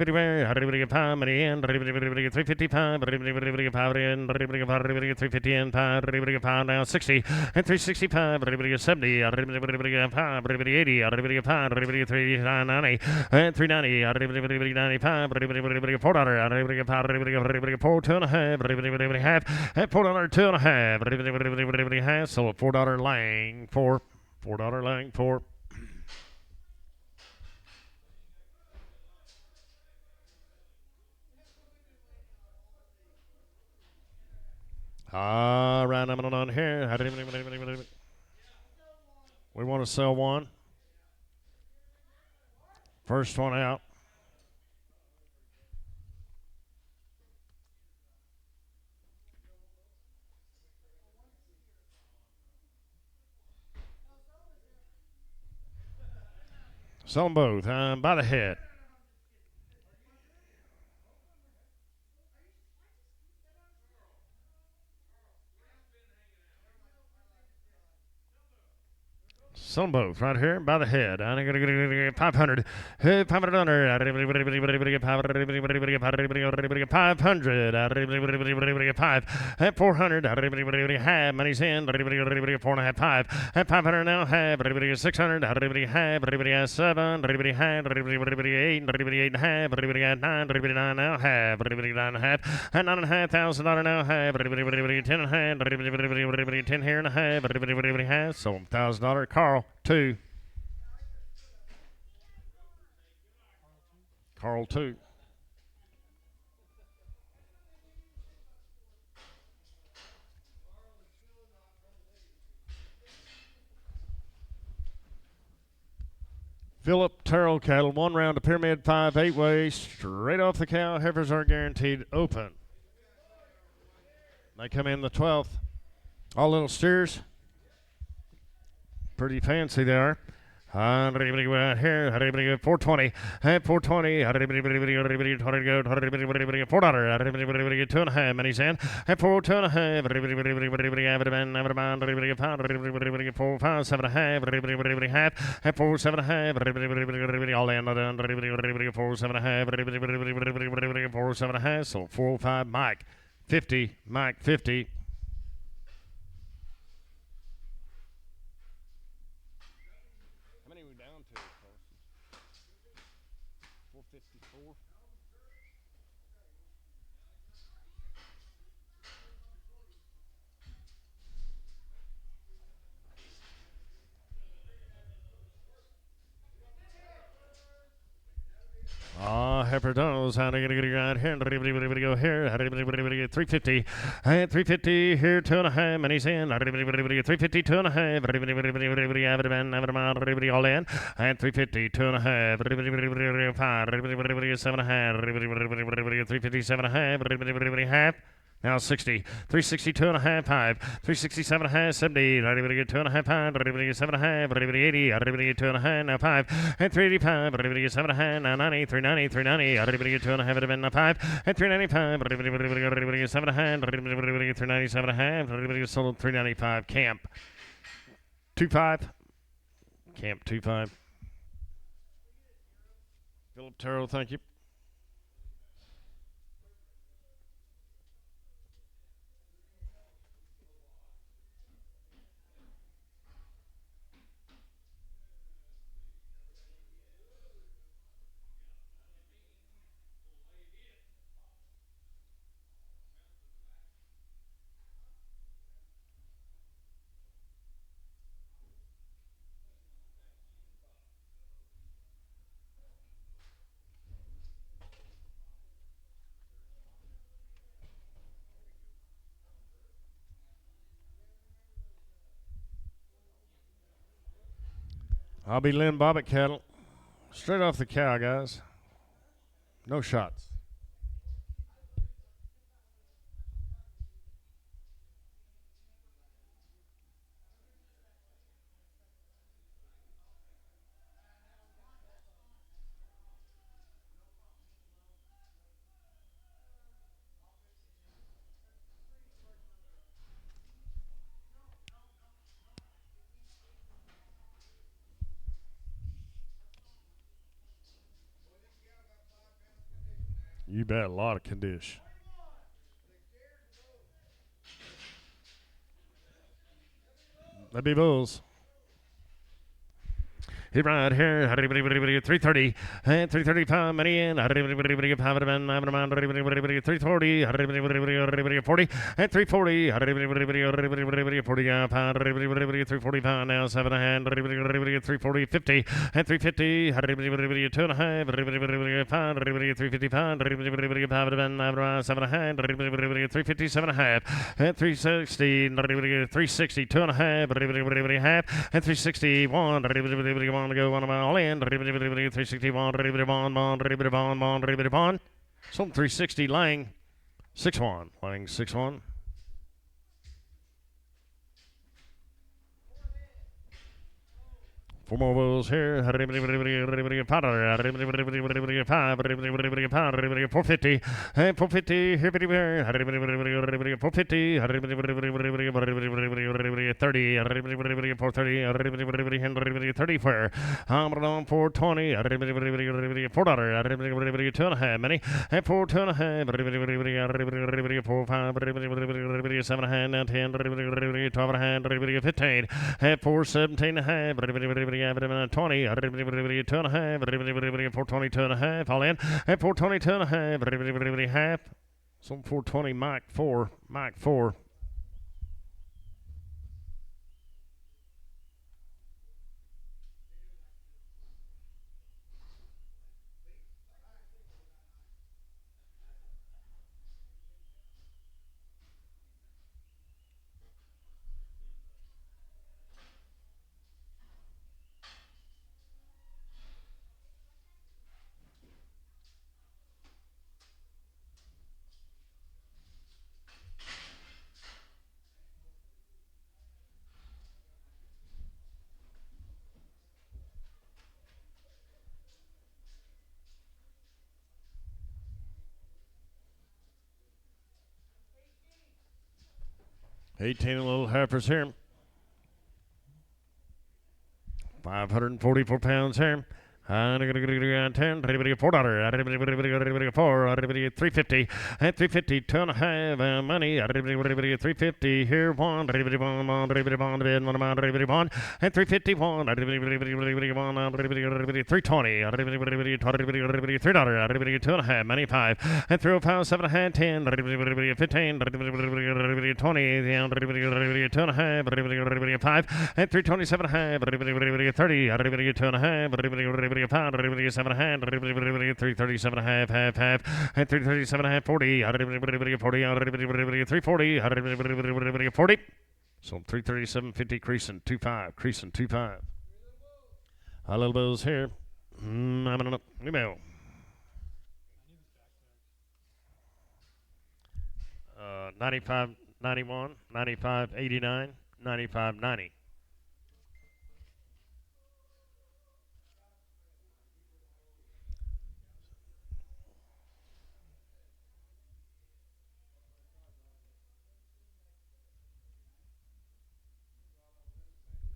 5 money in, 355, 350 and 5 now 60, and 365, 70, 80, 390, and 390, 95, $4, 4 2 and a half, half, at $4 2 and a half, so a $4 lang for $4 lang for. All right, I'm on here. We want to sell one. First one out. Sell them both by the head. Sell them both right here by the head. I'm going to get 500. 500 under. 500. 5. At 400. Half. Money's in. 4.5. 5. At 500 now. Half. 600. Half. 7. Half. 8. 8 and a half. 9. 9 now. Half. 9 and a half. At $9,500 now. Half. 10 and a half. 10 here and a half. Half. So $1,000. Carl. 2. Carl 2. Philip Terrell cattle, 1 round of Pyramid 5 8-way, straight off the cow. Heifers are guaranteed open. They come in the 12th. All little steers. Pretty fancy they are. Here, 420, 420, $4, 2 and a half, money's in, 4 2 and a half, 4 5 7 and a half, half, 4 7 and a half, all in, 4 7 and a half, 4 7 and a half, so 4 5, Mike 50, Mike 50. Heifer knows how to get right here. Go here. 350. 350 here, 2 and a half. Money's in. 350, 2 and a half. All in. And 350, 2 and a half. 5. 7 and a half. 350, 7 and a half. Half. Now 60, 362 and a half, 5, 367 and a half, 70, 2 and a half, 5, 7 and a half, 80, 2 and a half, now 5, and 385, 7 and a half, now 90, 390, 390, 2 and a half, 5, and 395, 7 and a half, 397 and a half, sold 395, camp 25, camp 25. Philip Terrell, thank you. I'll be Lynn Bobbitt cattle. Straight off the cow, guys. No shots. You bet. A lot of condition. That'd be bulls. Hit right here, 330, and 335, money in, 340, 40, and 340, 345 now, 7 and a hand, 340, 50, and 350, 2 and a half, 355, 7 and a hand, 350, 7 and a half, and 360, 360, 2 and a half, half, and 361, to go on all in. 361, Some 360 Lang 6-1. Lang 6-1. Four more bulls here. 450. 450. 450. 30. 430. 30 for. I'm on 420. $4. 2.5 many. And 4 2.5. 4 5. 7 hand. 10. 12 hand. 15. And 4 17.5. 20, 2.5, 422.5, all in, and 422.5, half, some 420, Mike 4, 18 little heifers here. 544 pounds here. $4, 350, and 350, 2.5 money, 350 here, one, and 351, and 351, 320, $3, 2.5 money, 5, and 305, 7 and 10, 15, 20, 2.5, 5, and 327, 30, 2.5, pound, 7 hand, 337 and a half, half, and 337 and a half, 40, 40, 340, 40. So 337.50, creasing 2.5, creasing 2.5. Our little bills here. I'm on a email. 95, 91, 95, 89, 95, 90.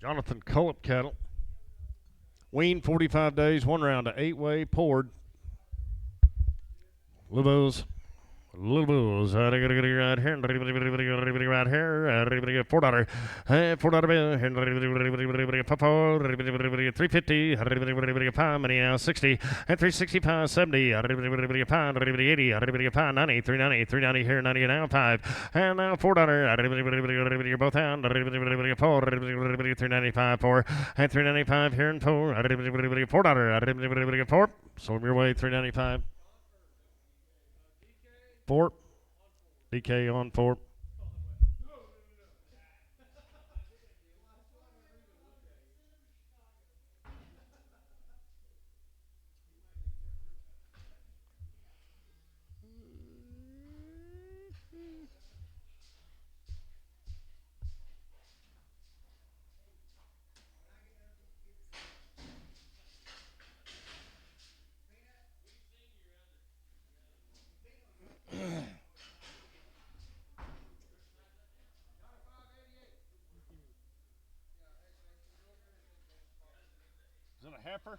Jonathan Cullip cattle. Wean 45 days, 1 round to 8-way, poured. Libos. Little bulls, right here, right here, right here, $4, $4, 350, pound, money now 60, and 365, 70, pound, 80, pound, 90, 390, 390 here, 90 now 5, and now $4, both hand, 4, 395 4, and 395 here and 4, $4, 4, so your way 395. 4. DK on 4. Is it a heifer?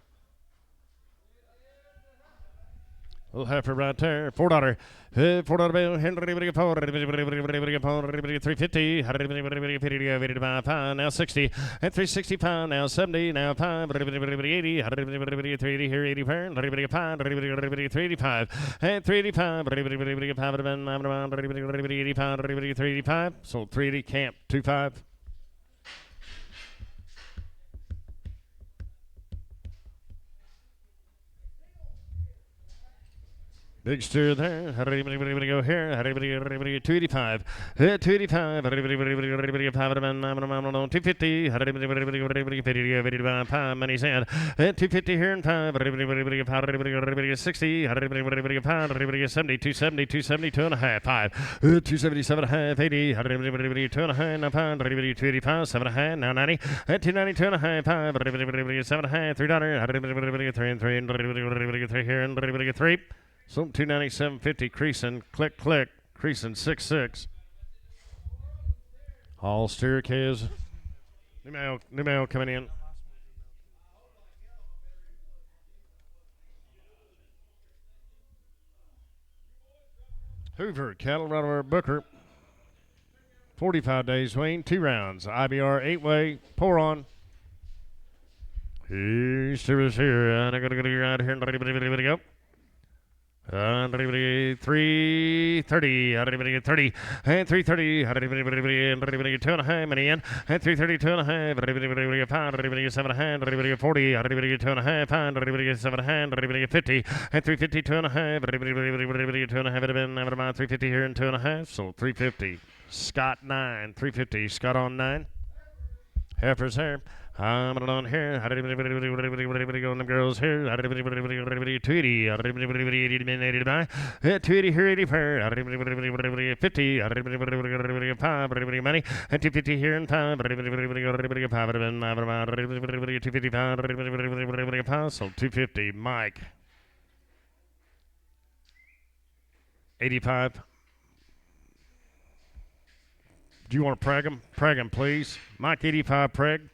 Little heifer right there. $4. $4 bill. Henry, 350. Now 60. At 365. Now 70. Now 5. 80. 380 here. 80 pound. 385. At 385. 385. Sold 380. Camp 25. Big steer there. Everybody go here. Everybody 285. 285. 250. Money's in. 250 here and 5. 60. 70. 270. 270. 2.5. 5. 277 half. 80. 2.5. Now 5. 285. 7.5. Now 90. 290. 2.5. 5. 7.5. $3. 3 and 3. 3 here and 3. So 297.50 creasing, click, creasing 6.6. All steer kids. New mail coming in. Hoover, cattle right over Booker. 45 days wean, 2 rounds. IBR 8-way, pour on. Here's here. I'm going to go right here and go. 330, 30, and 330, and 2.5 money in, and 330, 2.5, pound, 7.5, 40, 2.5 pound, 7.5, 50, and 350, 2.5, 2.5, 350 here and 2.5, so 350. Scott 9, 350. Scott on 9. Heifer's hair. I'm on here. How did everybody go on the girls here? How did everybody 280? How did everybody 80 to buy? 280 here, 80 per. How did everybody 50? How did everybody 5? Everybody money. And 250 here and 5. Everybody 5. 255. Everybody 5. So 250. Mike. 85. Do you want to preg him? Preg him, please. Mike 85 preg.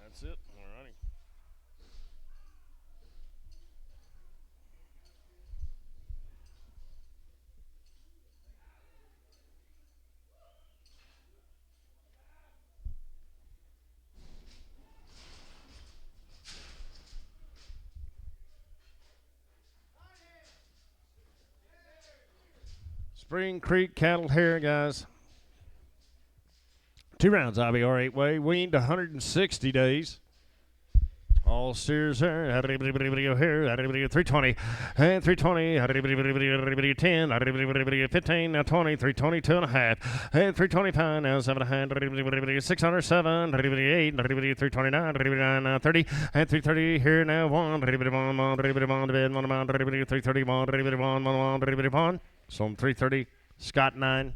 That's it. All righty. Spring Creek cattle here, guys. 2 rounds IBR 8-way, weaned 160 days. All steers here. How did everybody go here? How did everybody go 320? And 320. How did everybody 10? How did everybody 15? Now 20. 320, 2.5. And 325. Now 700. 607. 8. 329. 30. And 330 here now 1. 331. So 330. Scott 9.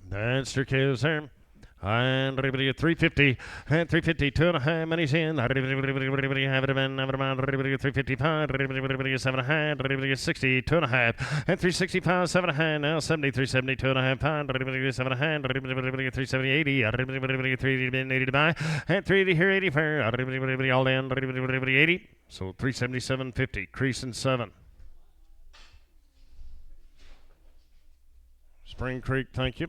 That's your kids there. And everybody at 350. And 350. 2.5 money's in. Everybody have it in. Everybody 355. Everybody 7.5. Everybody 60. 2.5. And 365. 7.5. Now 70. 370. 2.5 pound. Everybody 7.5. Everybody 370. 80. Everybody 380 to buy. And 380 here. 80 fair. Everybody all in. Everybody 80. So 377.50. Creasing 7. Spring Creek, thank you.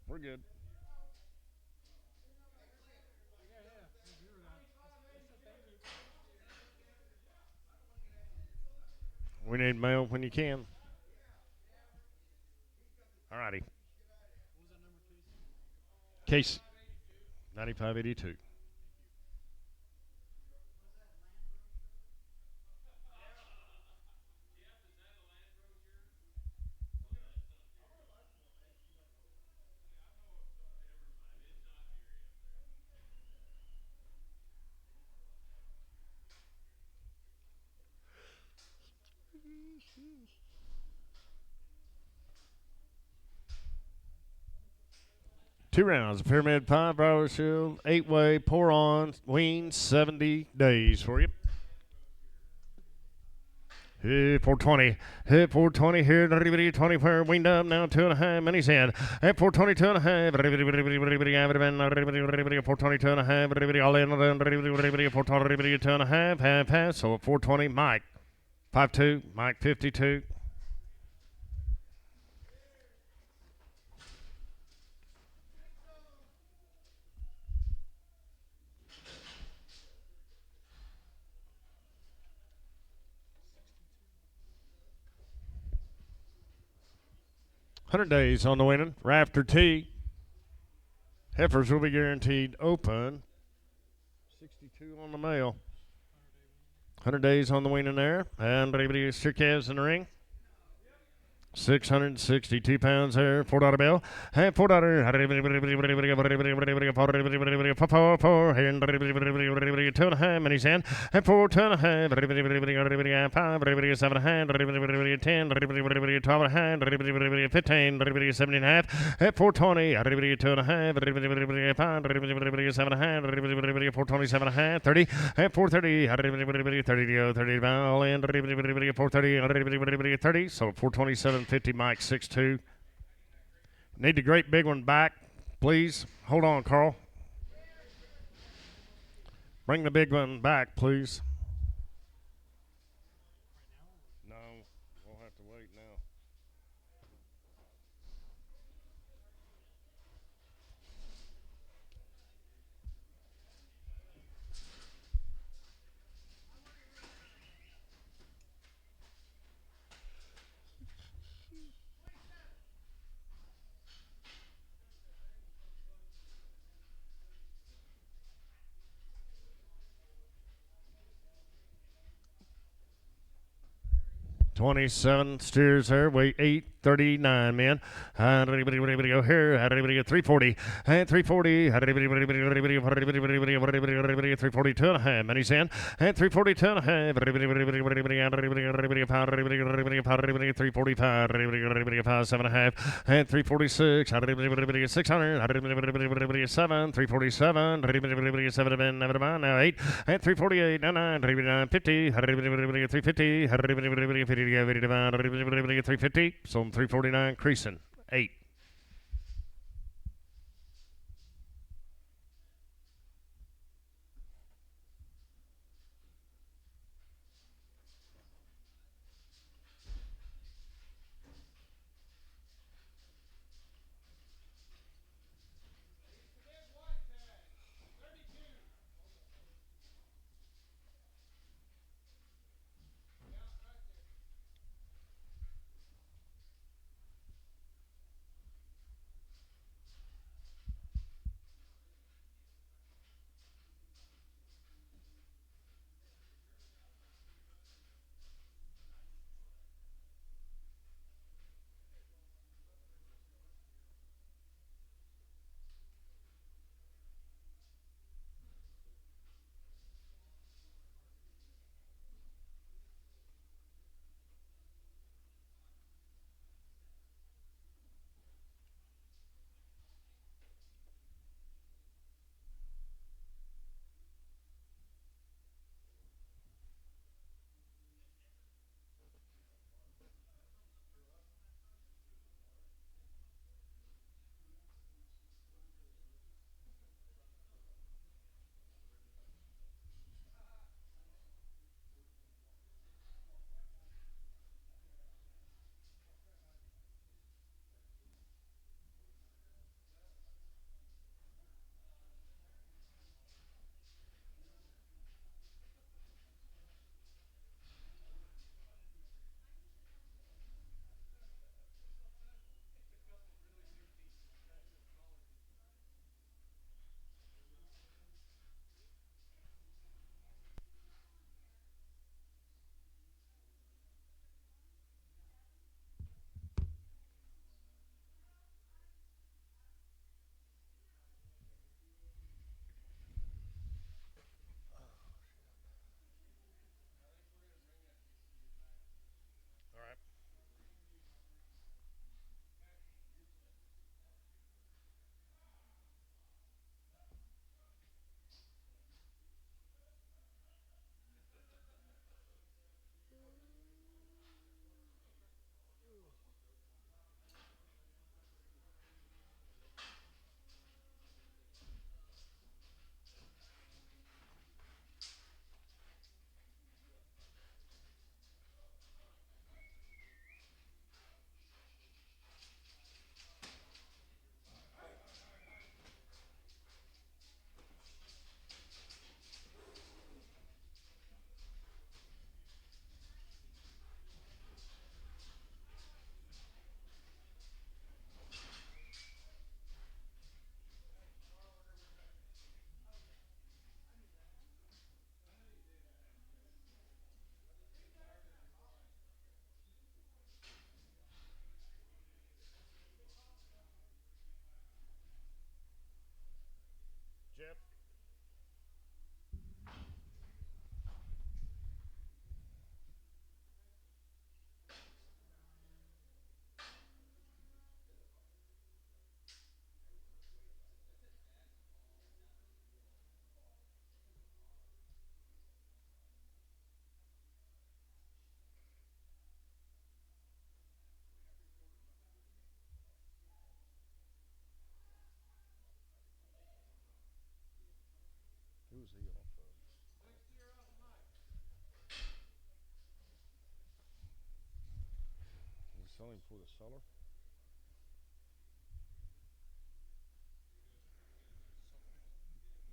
We're good. We need mail when you can. All righty. Case 9582. Two rounds. Pyramid 5, Bravo Shield, 8-way, pour on, wean, 70 days for you. Hit 420. Hit 420 here. 24 weaned up now 2.5 minutes in. At 420 2.5. 420 2.5. All in 420 2.5. Half pass. So at 420 Mike 52. Mike 52. $100 on the winning. Rafter T. Heifers will be guaranteed open. 62 on the male. 100 days on the winning there. And Sirkaz in the ring. 662 pounds there. $4 bill. And $4. Two and a half. And he's in. And 4, 2.5. 5. 7.5. 10. 12 and a half. 15. 7.5. At 420. 2.5. 5. 7.5. 427 and a half. 30. At 430. 30 to go. 30 to all in. 430. 30. So 427. 50 Mike 6'2". Need the great big one back, please. Hold on, Carl. Bring the big one back, please. No, we'll have to wait now. $27 steers there, weight 839, man. Everybody go here. Everybody get 340. And 340. 342 and a half. Many sand. And 342 and a half. 345. 7.5. And 346. 600. 7. 347. 7 never mind. Now 8. And 348. 9. 50. 350. 350. So 349. Creasing. 8. selling for the seller.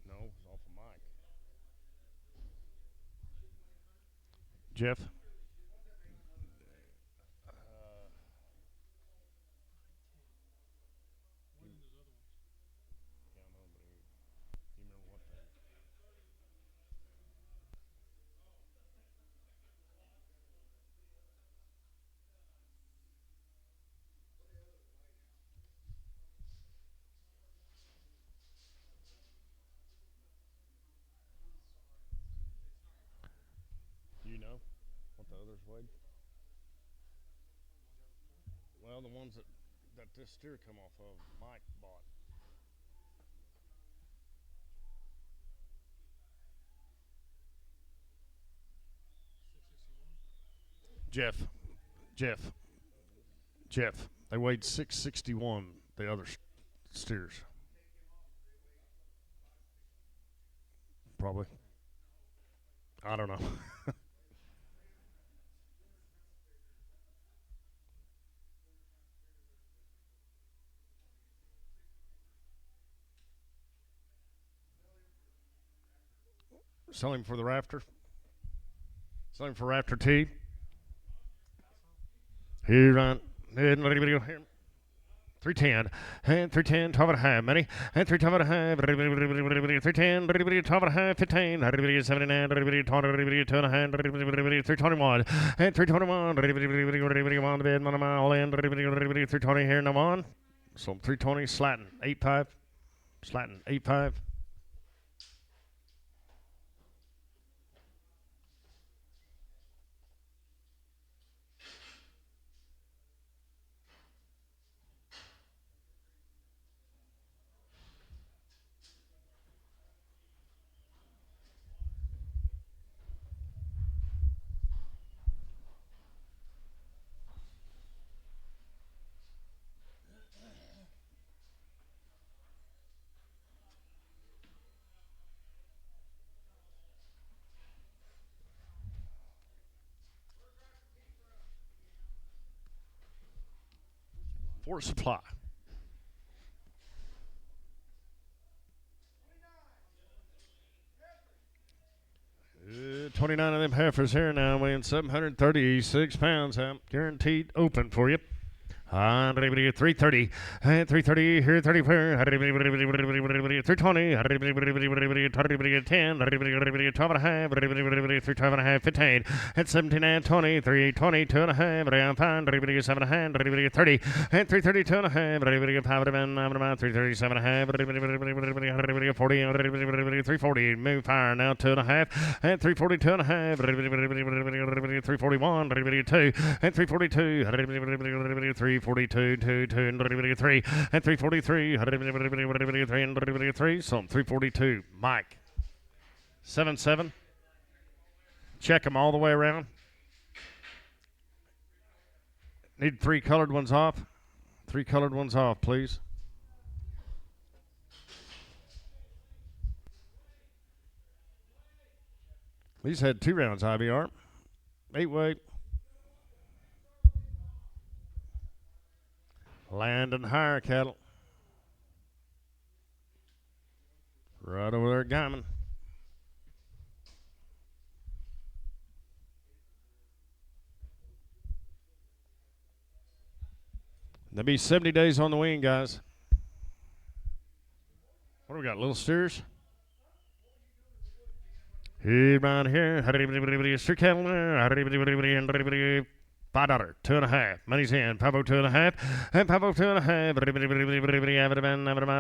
No, it's off of Mike. Jeff. Yeah, I know, but you remember what they? You know what the others weighed? Well, the ones that this steer come off of, Mike bought. Jeff, Jeff, Jeff. They weighed 661. The other steers, probably. I don't know. Selling for the rafter. Selling for rafter T. Here on. Here. 310 and 310, 12 and a half, money, and 3 12 and a half, 310, 12 and a half, 15, 79, 20, 2 and a half, 321, and 321, on the bed, on a mile in, 320 here, no on. So 320, slatting, 8.5, slatting, 8.5. For supply. 29 of them heifers here now, weighing 736 pounds. Guaranteed open for you. 330, 330 here, 30 here, 320, 10, 12 and a half, 312 and a half, 15, and 17 and 20, 320, 2 and a half, around 5, 7 and a half, 30, and 332 and a half, 337 and a half, 40, 340, move fire now, 2 and a half, and 342 and a half, 341, 2, and 342, 342, 2, 2, and 3, and 343, 3, and 3, so 342. Mike. 7-7. Check them all the way around. Need 3 colored ones off. 3 colored ones off, please. These had 2 rounds IBR. 8-weight. Land and higher cattle. Right over there at Guyman. There'll be 70 days on the wing, guys. What do we got? Little steers? Here, around here. Steer cattle there. $5, 2.5. Money's in. 502.5. And 502.5.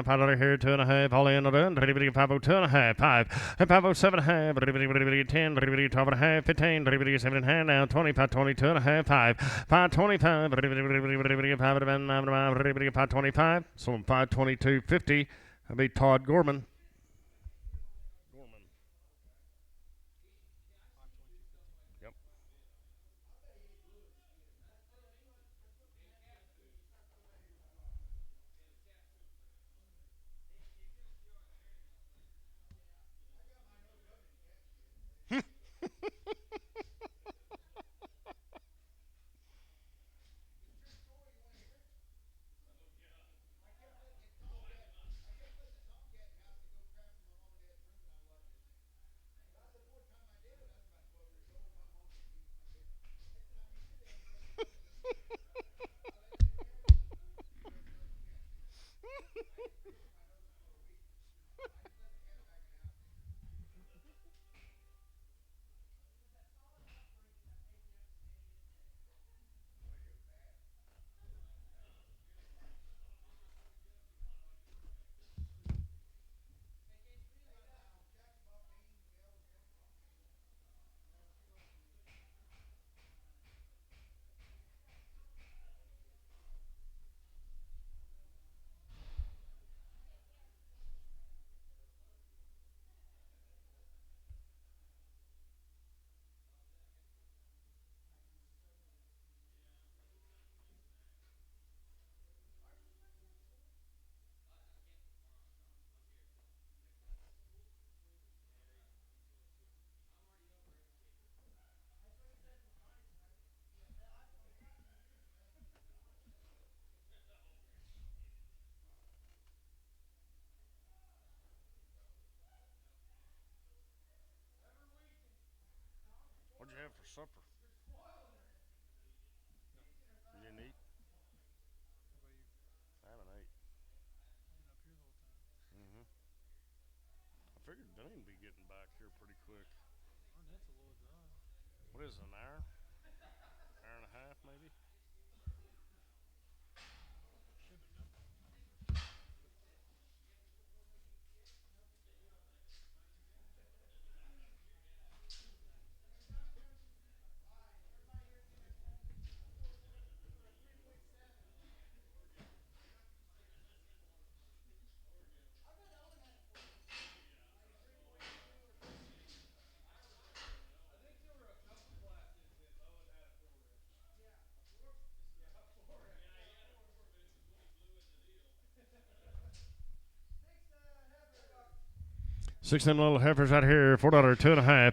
$5 here, 2.5. All in, done. 502.5. 5. And 507.5. 10. 12.5. 15. 7.5. Now 20. 522.5. 5. 525. 525. So 522.50. That'll be Todd Gorman. supper? You didn't eat? I haven't ate. Mm-hmm. I figured Dean would be getting back here pretty quick. What is it, an hour? Hour and a half, maybe? Six them little heifers out here, $4, 2.5.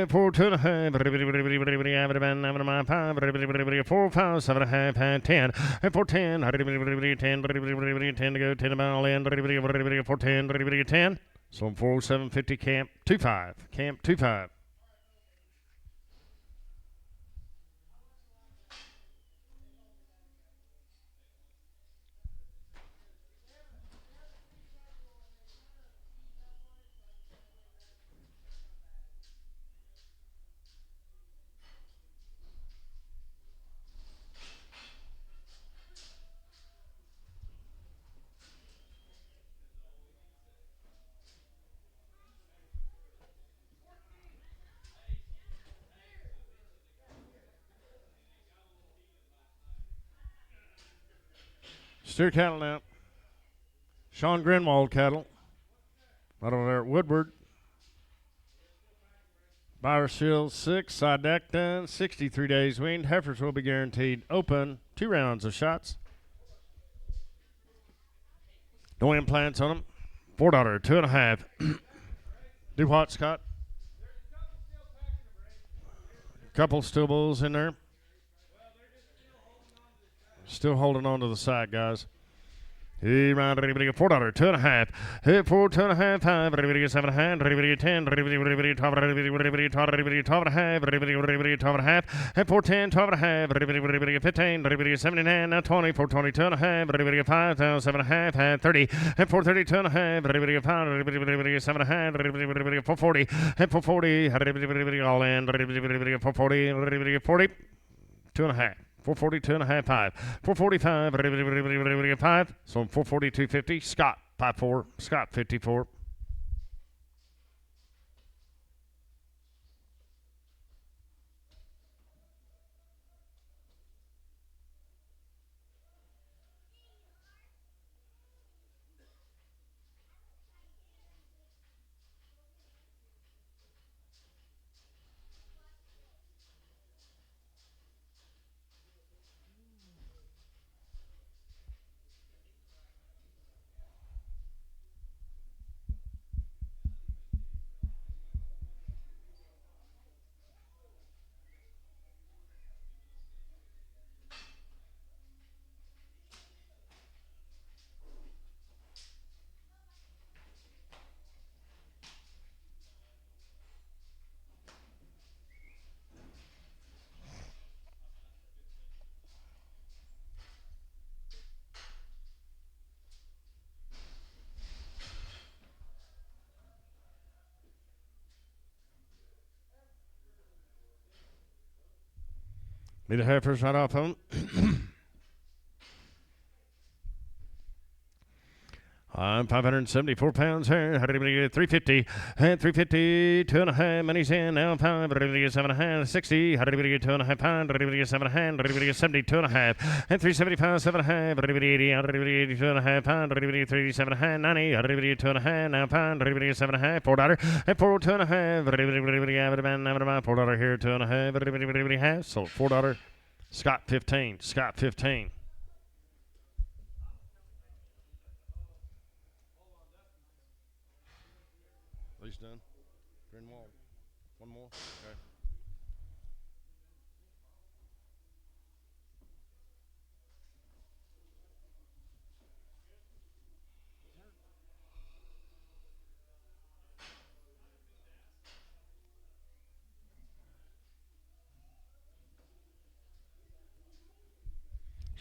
For 2.5, 4, 5, 7.5, and 10. For 10, 10 to go, 10 mile in, for 10, 10. So 4750 camp 25. Camp 25. Steer cattle now. Sean Grinwald cattle. Right over there at Woodward. Buyer Shield 6, side deck done, 63 days weaned. Heifers will be guaranteed open. 2 rounds of shots. No implants on them. $4, 2.5. Do what, Scott? Couple still bulls in there. Still holding on to the side, guys. He round $4, 2.5. Hit 4, 2.5, 5, 7.5, 10, 12.5, hit 4, 10, 12.5, 15, 79, now 20, 4, 22 and a half, 5, 7.5, 30, hit 4, 32 and a half, 5, 7.5, 440, hit 440, all in, 440, 40, 2.5. 442 and a half, 5. 445, 5. So 442.50. Scott, 5-4. Scott, 54. Need the heifers right off of them. I'm 574 pounds here. 350 and 350, 2.5. Money's in now. 5, 7.5, 60. 2.5 pounds. 7.5, 70, 2.5. And 375, 7.5. 80, 80, 2.5 pounds. 37.5, 90. 2.5 now pound. 7.5, $4. And 4, 2.5. $4 here. 2.5. So $4. Scott 15. Scott 15. These done? Greenwald. One more? Okay.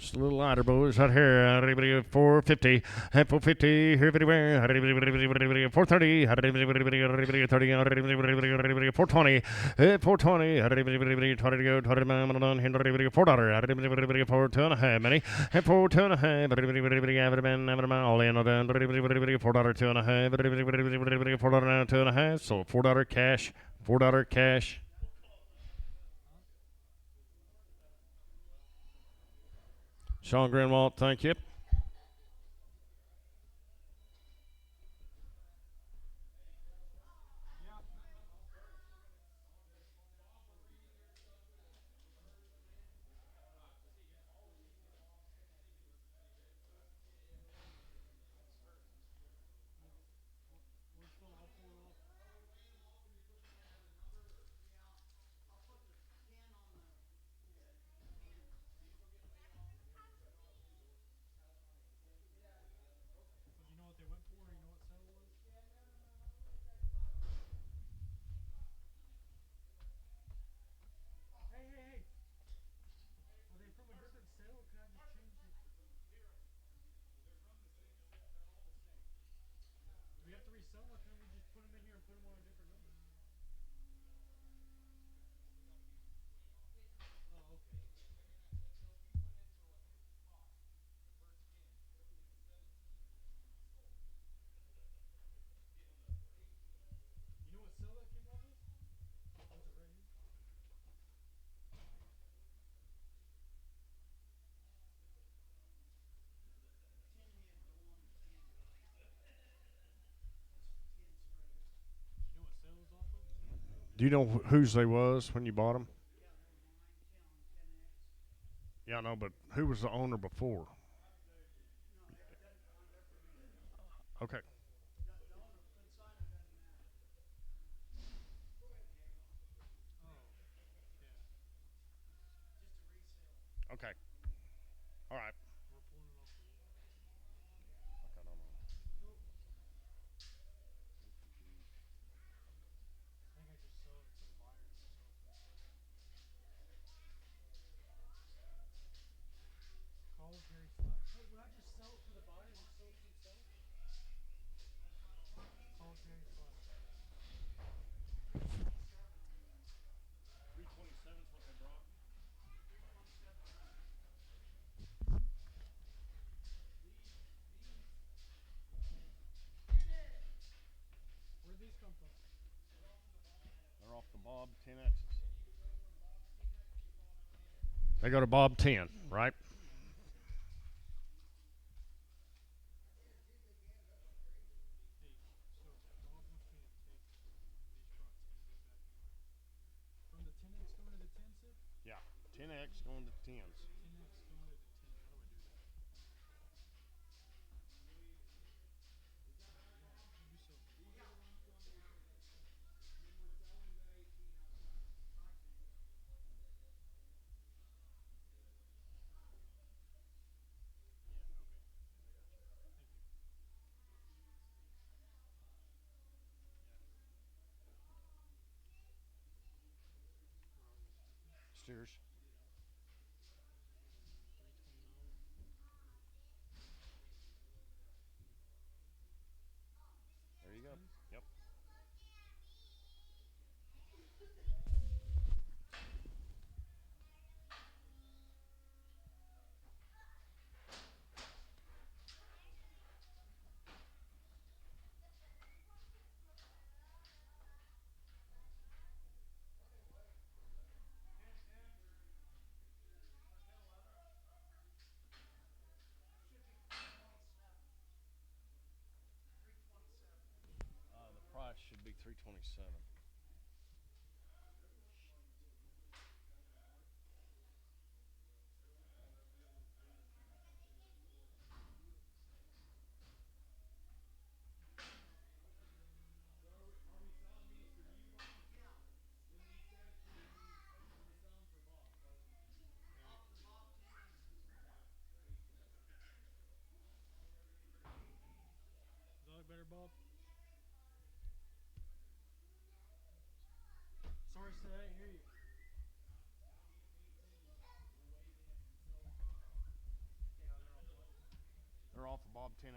Just a little lighter, boys, right here. 450, 450, everywhere. 430, 420, 420, 20 to go, 20 $4, 4 two and a half, many, 4 two and a half, all in on $4 two and a half, $4 two and a half, so $4 cash, $4 cash. Sean Greenwald, thank you. Do you know whose they was when you bought them? Yeah, I know, but who was the owner before? Okay, okay, all right. They're off the Bob 10Xs. They go to Bob 10, right? Yeah, 10X going to 10s. Steers. There you go. Yep. The price should be 327. off of Bob 10X.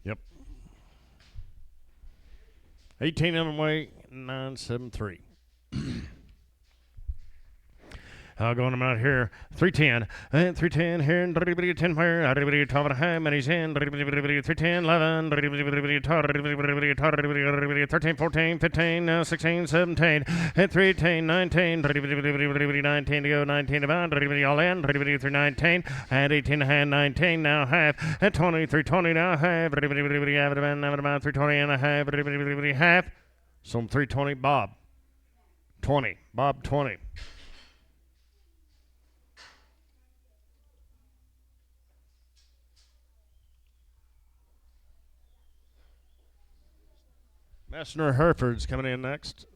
Yep. 18 of them weigh 973. Going them out here. 310. And 310 here. And 10 where? 12 and a half. Money's in. 310, 11. 13, 14, 15, 16, 17. And 310, 19. 19 to go. 19 about. All in. 319. And 18 and a half. 19 now half. And 20. 320 now half. 320 and a half. Half. Some 320. Bob. 20. Bob 20. Messner Hereford's coming in next.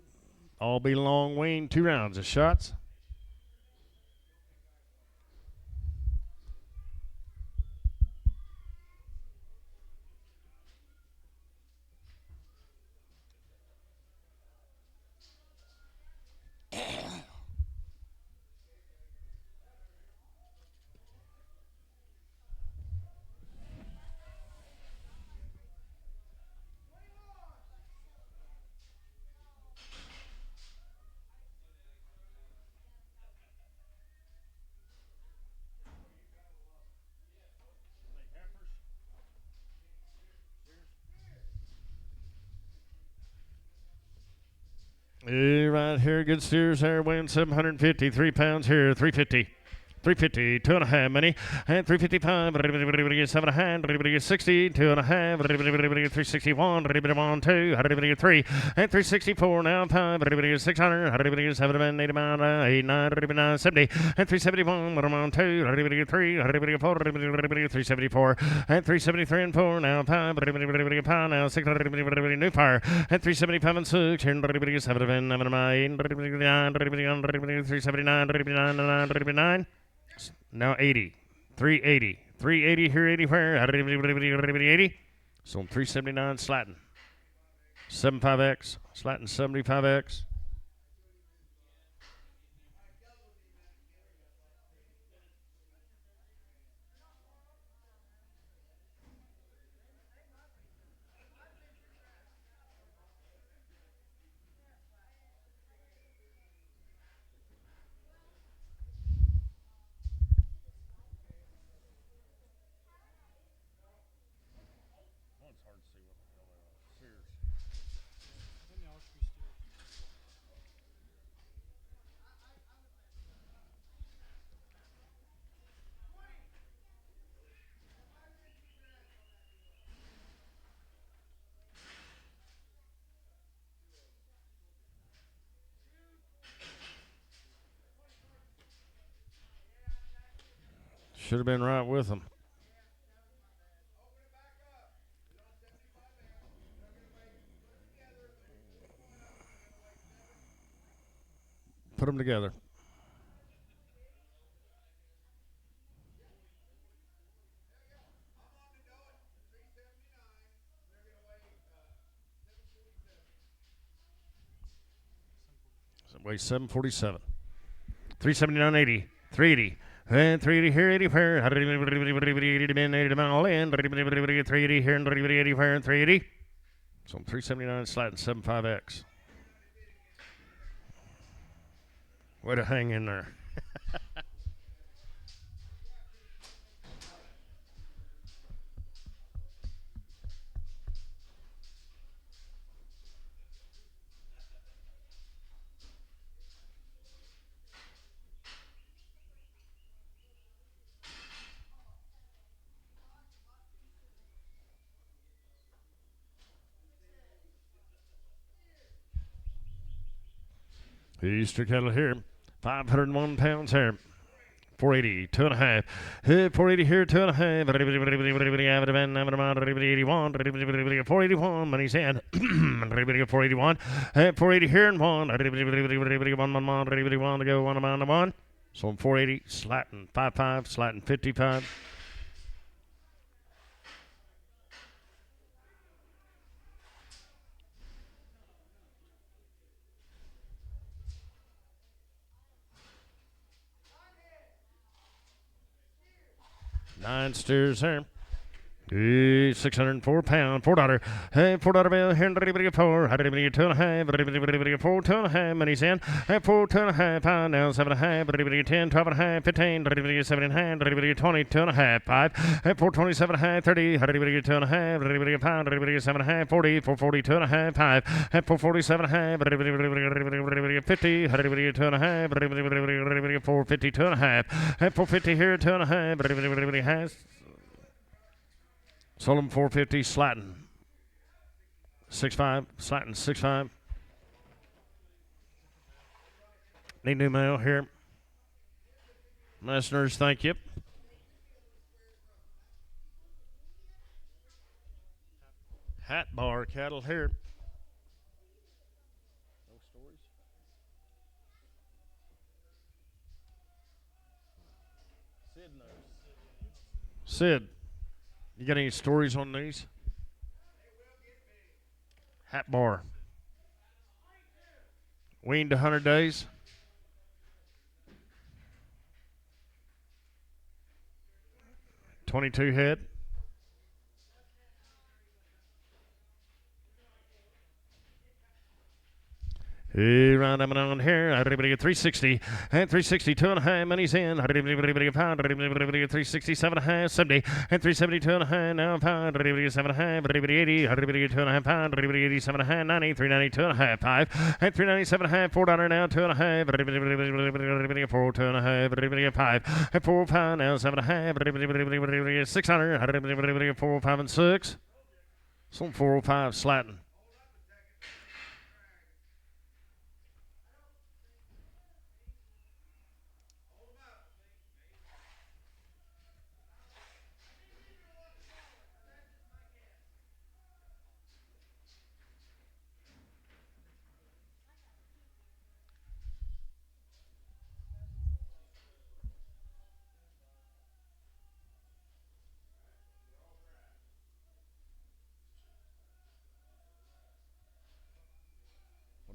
All be long wean. 2 rounds of shots. Right here, good steers there, weighing 753 pounds here, 350. 350, 2.5 money, and 355, 7.5, 60, 2.5, 361, 2, 3, and 364 now, 5, 600, 7, 8, 9, 70, and 371, 2, 3, 4, 374, and 373 and 4 now, 5, now 6, new fire, and 375 and 6, 7, 8, 379, now 80. 380. 380 here, 80 where? 80. So 379 slatting. 75X. Slatting 75X. Should have been right with them. Put them together. So weighs 747. 379.80. 380. And 380 here, 80 where? 80 been 80 all in. 380 here and 80 where? 380. So I'm 379 slatting 75X. Way to hang in there. Easter kettle here. 501 pounds here. 480, 2.5. 480 here, 2.5. 481, money's in. 481. 480 here and one. 1 to go, 1 amount of 1. So I'm 480, slatting 55, slatting 55. Nine steers there. 604 pound, $4. Hey, $4 bill here, $4. 2.5, 4, 2.5, money's in. Hey, 4, 2.5 pound, now 7.5, 10, 12.5, 15, 7.5, 20, 2.5, 5. Hey, 427.5, 30, 2.5, pound, 7.5, 40, 440, 2.5, 5. Hey, 447.5, 50, 2.5, 450, 2.5. Hey, 450 here, 2.5, has. Sold him 450, slatting 6.5, slatting 6.5. Need new mail here. Listeners, thank you. Hat bar cattle here. No stories? Sid knows. Sid, you got any stories on these? Hat bar. Weaned 100 days. $22 head. Round up and on here. Everybody get 360. And 360, 2.5. Money's in. Everybody a pound. Everybody get 367.5. 70. And 370, 2.5. Now a pound. Everybody 7.5. Everybody 80. Everybody get 2.5 pound. Everybody 87.5. 90. 390, 2.5. 5. And 397.5. $4 now. 2.5. Everybody 4. 2.5. Everybody 5. And 4 pound now. 7.5. Everybody 600. Everybody 4, 5, and 6. Some 405 slatting.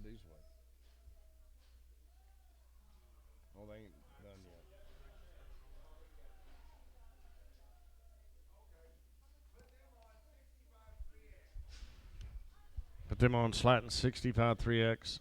These way. Oh, they ain't done yet. Put them on slatting 65 3X.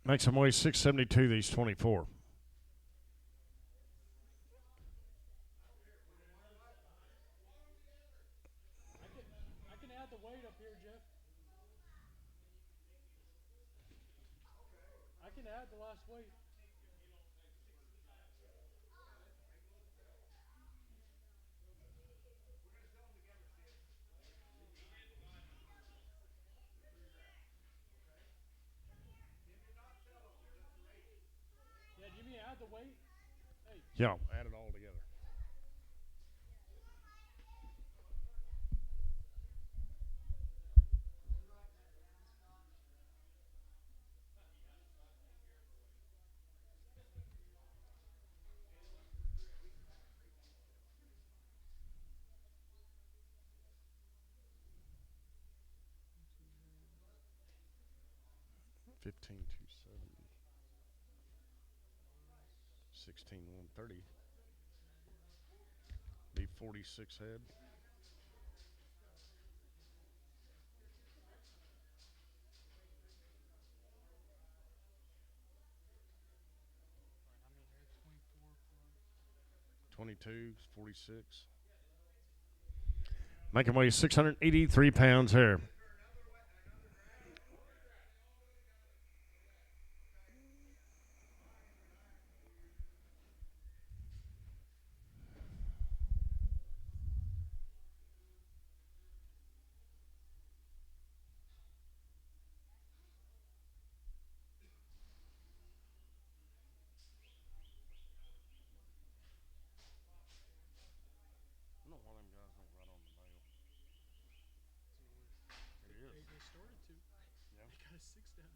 Makes them weigh 672, these 24. I can add the weight up here, Jeff. I can add the last weight. Yeah, add it all together. $15,270. 16,130. Be 46 head. How many head? 24 plus. 22, 46. Making weight 683 pounds here. I don't know why them guys don't write on the bale. It is. They started to. Yeah. They got a 6 down.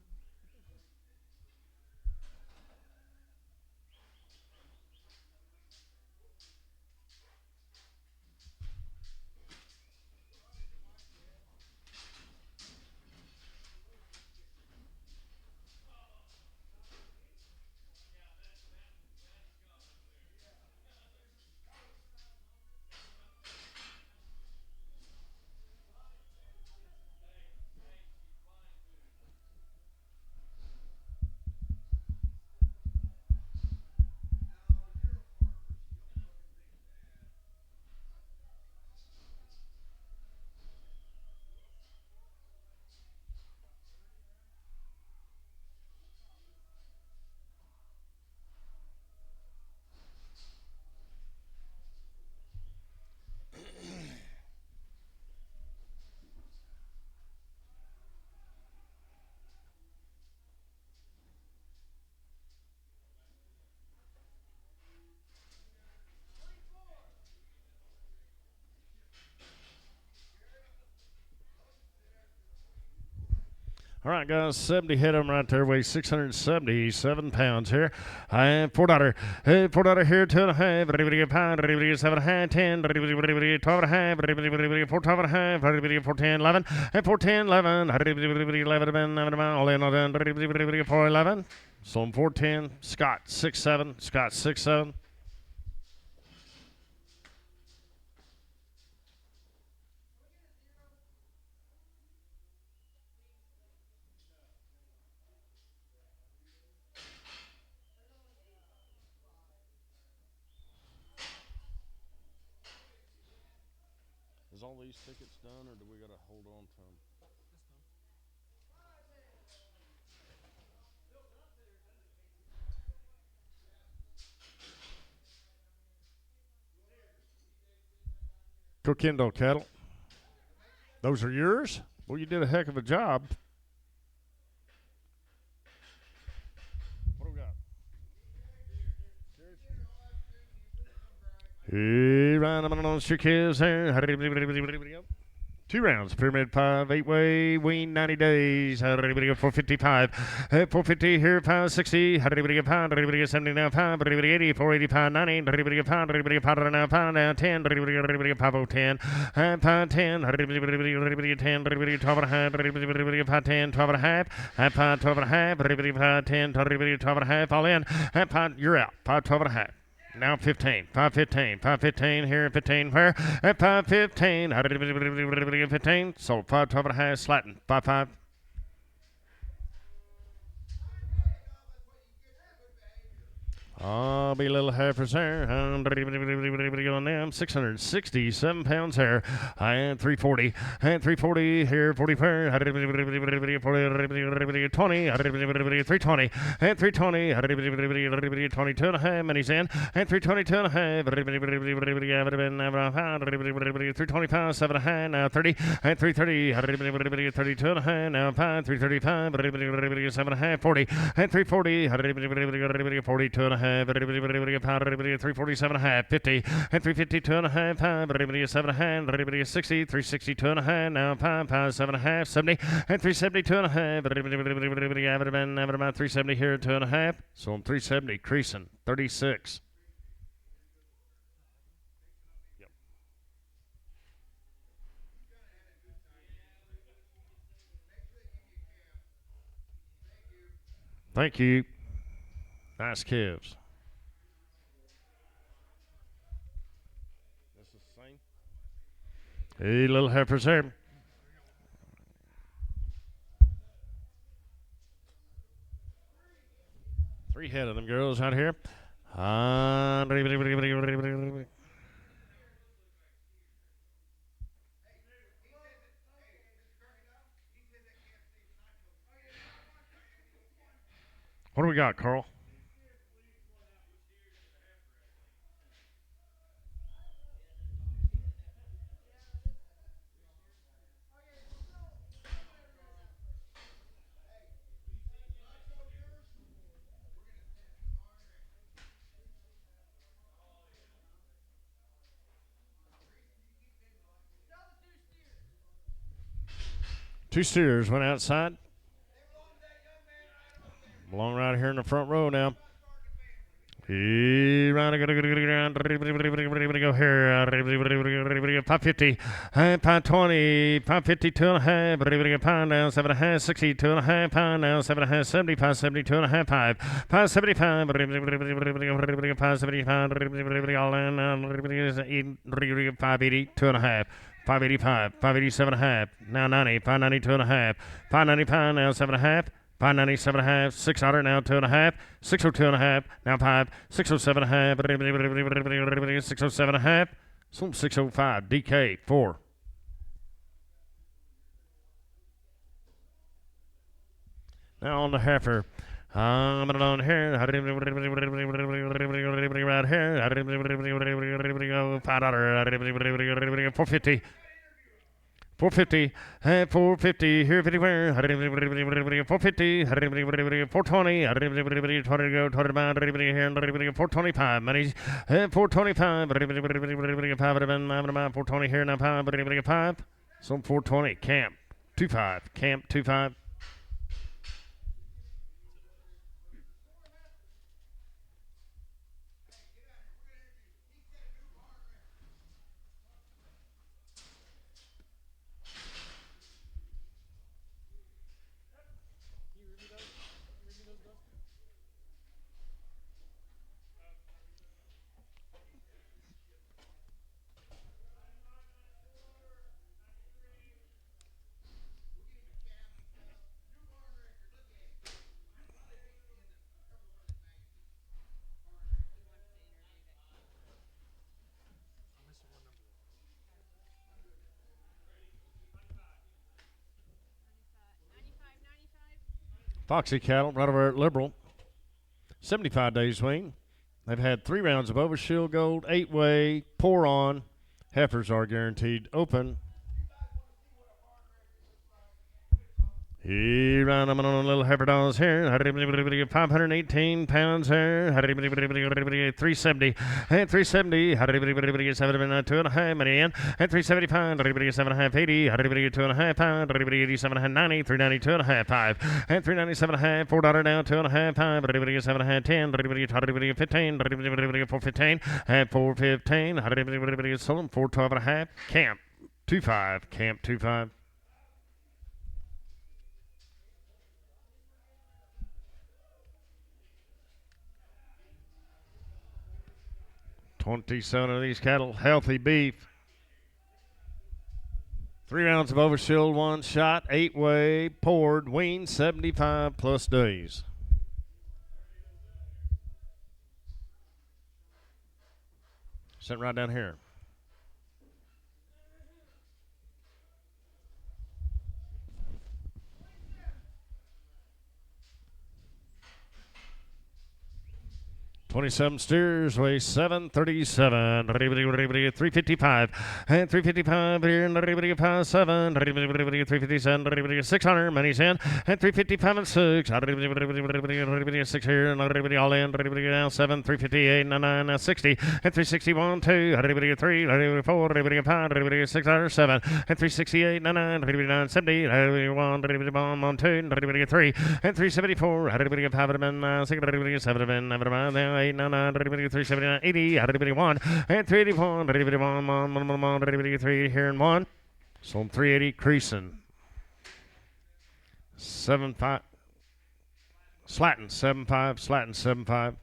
All right, guys, 70 head of them right there, weigh 677 pounds here. And $4. Hey, $4 here, 2.5. Everybody a pound, everybody a 7.5, 10, everybody 12.5, everybody 14.5, everybody 410, 11, and 410, 11, everybody 11, all in, all done, everybody 411. So I'm 410, Scott 6'7, Scott 6'7. Is all these tickets done, or do we got to hold on to them? That's done. Cookendo cattle. Those are yours? Well, you did a heck of a job. What do we got? Hey, round on your kids there. 2 rounds, pyramid 5, 8-way, wean 90 days. 455, 450 here, 560. Everybody a pound, everybody a 79 pound, everybody 80, 485, 90. Everybody a pound, everybody a pound now, pound now 10. Everybody a 510, pound 10. Everybody a 10, everybody 12 and a half. Everybody a pound 10, 12 and a half. Pound 12 and a half. Everybody a pound 10, everybody 12 and a half. All in. Pound, you're out. Pound 12 and a half. Now 15, 515, 515 here, 15 where? At 515, 15, so 512 and a half, slatting, 5-5. I'll be a little heifers there. On them, 667 pounds here. And 340. And 340 here, 40 per. 20. 320. And 320. 22 and a half. Money's in. And 322 and a half. 325, 7 and a half. Now 30. And 330. 32 and a half. Now 5. 335. 7 and a half. 40. And 340. 42 and a half. half, everybody a pound, everybody a 347 and a half, 50, and 350, 2.5 pound, everybody a 7 and a half, everybody a 60, 360, 2.5, now pound, 7 and a half, 70, and 370, 2.5, everybody average about 370 here, 2.5, so I'm 370, creasing, 36. Thank you. Nice calves. This is the same. Hey, little heifers there. Three head of them girls out here. What do we got, Carl? Two steers went outside. Belong right here in the front row now. He round go here. 550, 520, 550, 2.5, pound down, 7.5, 60, 2.5, pound down, 7.5, 70, 570, 2.5, 575, 575, all in, 580, 2.5. 585, 587.5, now 90, 592 and a half, 590 pound, now 7.5, 597 and a half, 600 now 2.5, 602 and a half, now 5, 607 and a half, 607 and a half, 605, DK 4. Now on the heifer. I'm on here. Right here. $5. 450. 450, 450, here 50 where, 450, 420, 20 to go, 20 pound, here, 425, money, 425, 420 here, now 5, some 420, camp, 25. Foxy cattle right over at Liberal. 75 days swing. They've had 3 rounds of Overshield Gold, 8-way, pour on. Heifers are guaranteed open. He ran them on a little heifer dollars here. 518 pounds here. 370. And 370. 2.5 money in. And 370 pounds. 7.5 80. 2.5 pounds. 87 90. 390 2.5 5. And 397 half. $4 down. 2.5 pounds. 7.5 10. 15. 415. And 415. Sold them 412 and a half. Camp 25. Camp 25. 27 of these cattle, healthy beef. 3 rounds of Overshield, 1 shot, 8-way, poured, weaned, 75 plus days. Sent right down here. 27 steers weigh 737. 355. And 355 here. 7. 357. 600. Money's in. And 355 and 6. 6 here. All in. 7. 358. 9. 60. And 361. 2. 3. 4. 5. 6. 7. And 368. 9. 70. 1. 2. 3. And 374. 5. 6. 7. 8, 9, 379, 80, 1, and 381, 3 here and 1. Sold 380, creasing. 7-5. Slatting, 7-5, slatting, 7-5.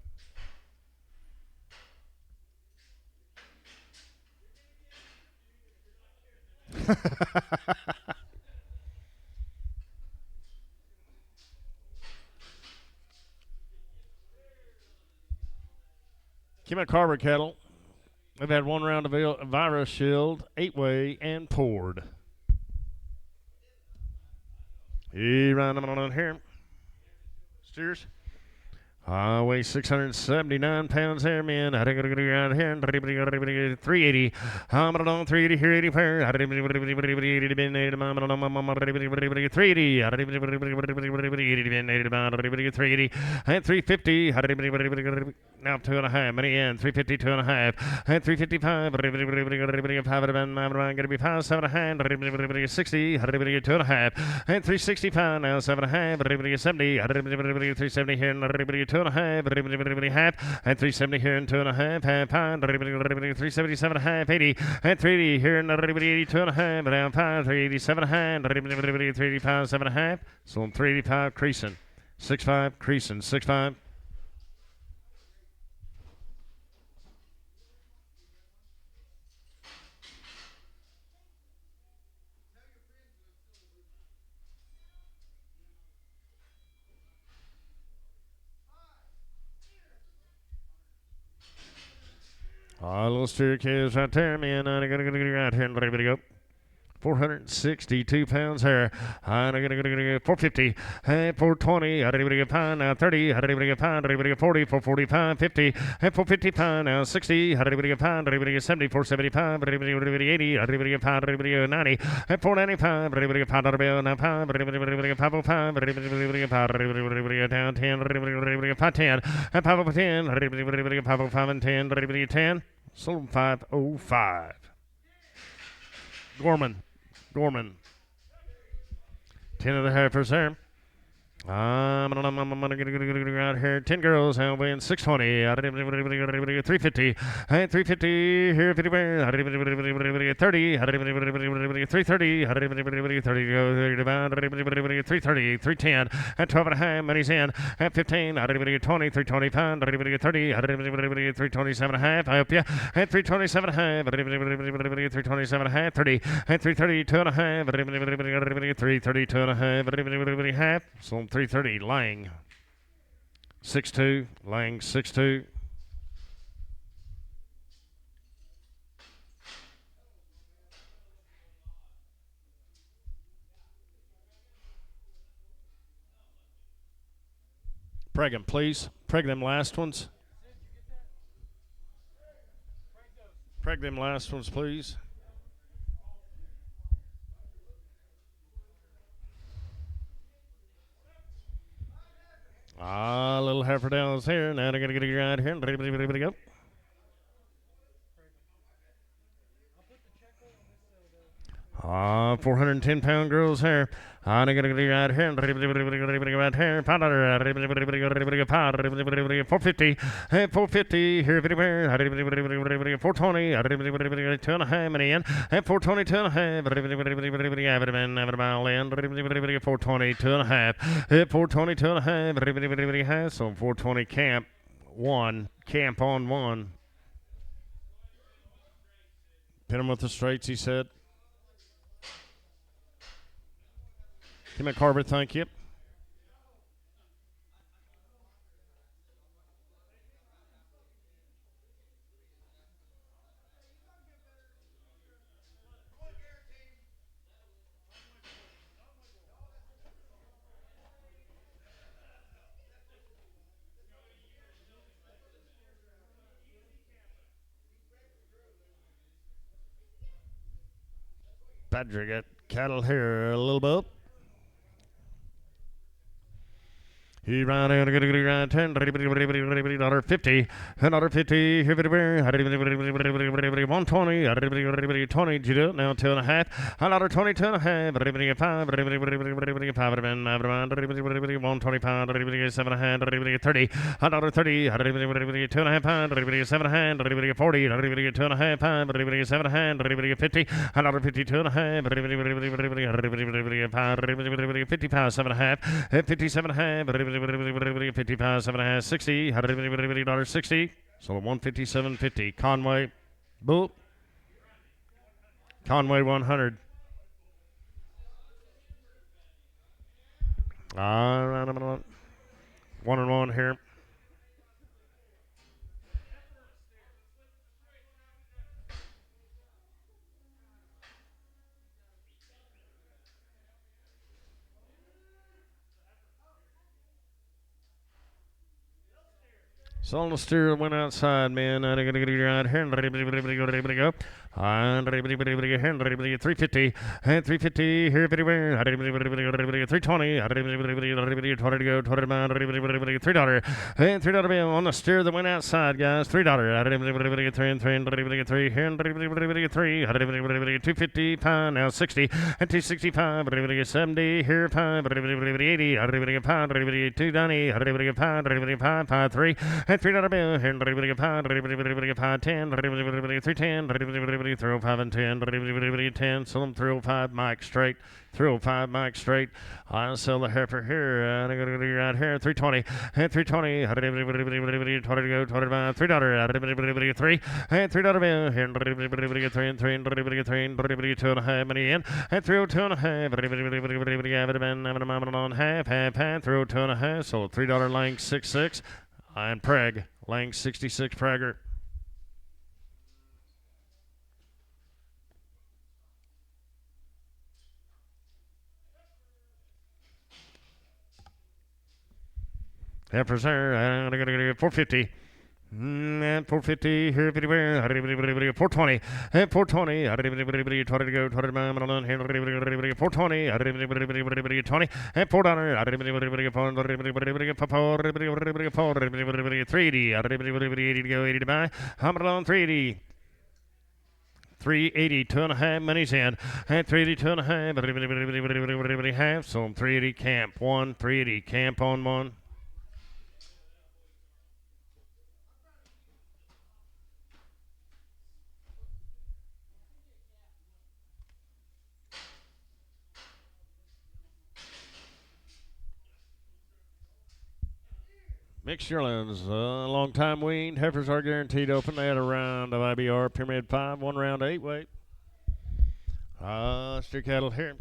Kim Carver cattle. They've had one round of virus shield, 8-way, and poured. He ran them on here. Steers. Weigh 679 pounds there, man. I think I'm going to go out here. 380. I'm going to 380 here, 80 pair. 380. 380. And 350. Now 2.5. Money in. 350, 2.5. And 355. 5 going to be 5, 7.5. 60. 2.5. And 365. Now 7.5. 70. 370 here. 2.5, half, and 370 here and 2.5, half pound, 377 half, 80, and 380 here and 80, 2.5, down 5, 387 half, 385, 7.5, so 385 creasing, 6.5 creasing, 6.5. Little steer calves right there, man. I'm going to go right here and let everybody go. 462 pounds here. I'm going to go 450, 420, pound now 30, pound, 40, 445, 50, 455 now 60, pound, 70, 475, 80, pound, 90, 495, pound, now pound, 505, down 10, 510, 510, 505 and 10, 10, sold 505. Gorman. 10 of the heifers there. I'm gonna get out here. 10 girls, I'm weighing 620. 350. 350 here, 50 30. 330. 330. 310. At 12.5. Money's in. At 15. 20. 320 pound. 30. 327 half. I hope you. At 327 half. 327 half. 30. At 330. 2.5. 330. 2.5. Half. So 330, Lang 6'2", Lang 6'2". Preg them, please. Preg them last ones. Preg them last ones, please. Little heifer down here. Now they're going to get it right here. Ready to go. Ah, 410-pound girls here. I'm going to get right here. Right here. 450. 450 here. 420. 2.5 money in. 420. 2.5. 420. 2.5. 420. 2.5. So 420 camp. Camp on 1. Pin him with the straights, he said. Kim Carver, thank you. Patrick at cattle here a little bit. He ran out a good round 10, another 50, another 50, 120, 20, Judo, now 2.5, another 20, 2.5, 5, 120 pound, 7 hand, 30, another 30, 2.5 pound, 7 hand, 40, 2.5 pound, 7 hand, 50, another 52 and a half, 50 pounds, 7.5, 57.5, 50 pounds, 7.5, 60, $60. So 157.50. Conway, boop. Conway 100. All right, I'm on 1-1 here. So on the steer went outside, man. I got to get right here. Go. 350 and 350 here, 320. 20 to go. $20 $3 and $3 bill on the steer that went outside, guys. $3. 3 here and 3 250 pound now 60 and 265 70 here 5 80 pound 290 pound 5 3 and $3 bill here and 5 10 310 305 and 10 10 sell them 305 Mike straight 305 Mike straight. I'll sell the heifer here. I'm going to go right here. 320 and 320. 20 to go. $3. $3 and $3 bill here. 3 and 3 and 2.5 money in. And 302 and a half. Half 302 and a half. So $3 Lang 66 and Preg Lang 66 Prager. Heifers there, 450. 450 here, 420. 420. 20 to go. 420. 20 and $4. 380. 80 to go. 80 to buy. I'm on 380. 380, 2.5 money's in, and 380, 2.5, half, so 380 camp 1, 380 camp on 1. Mixed yearlings, long time weaned. Heifers are guaranteed open. They had a round of IBR Pyramid 5, 1 round 8 weight. Steer cattle here.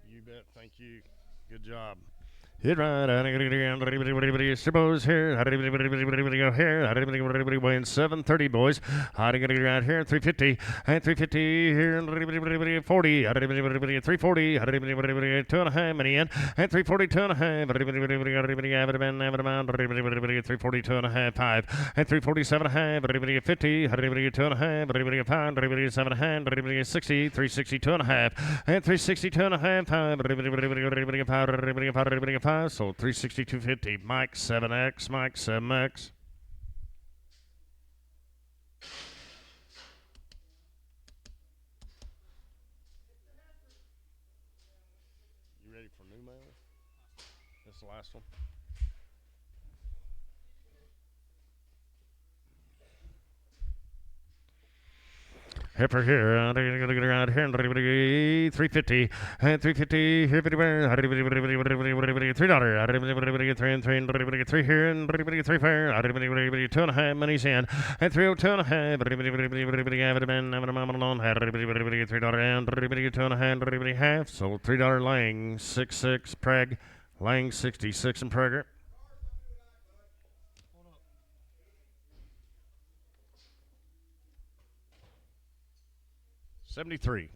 You bet. Thank you. Good job. Hit right. Sturbos here. Here. Weighing 730, boys. Right here. 350. And 350 here. 40. 340. 2.5 money in. And 340, 2.5. 340, 2.5. 5. And 347 half. 50. 2.5. Pound. 7 hand. 60. 360, 2.5. And 360, 2.5. 5. So 362.50. Mike 7X. Mike 7X. You ready for new mail? That's the last one. Heifer here, around here, 350, and 350 here, $3, 3 here, and 3 fair, 2.5 money's in, and 302 and a half, $3 and 2.5, half, so $3 Lang 66 Preg, Lang 66 and Prager. 73.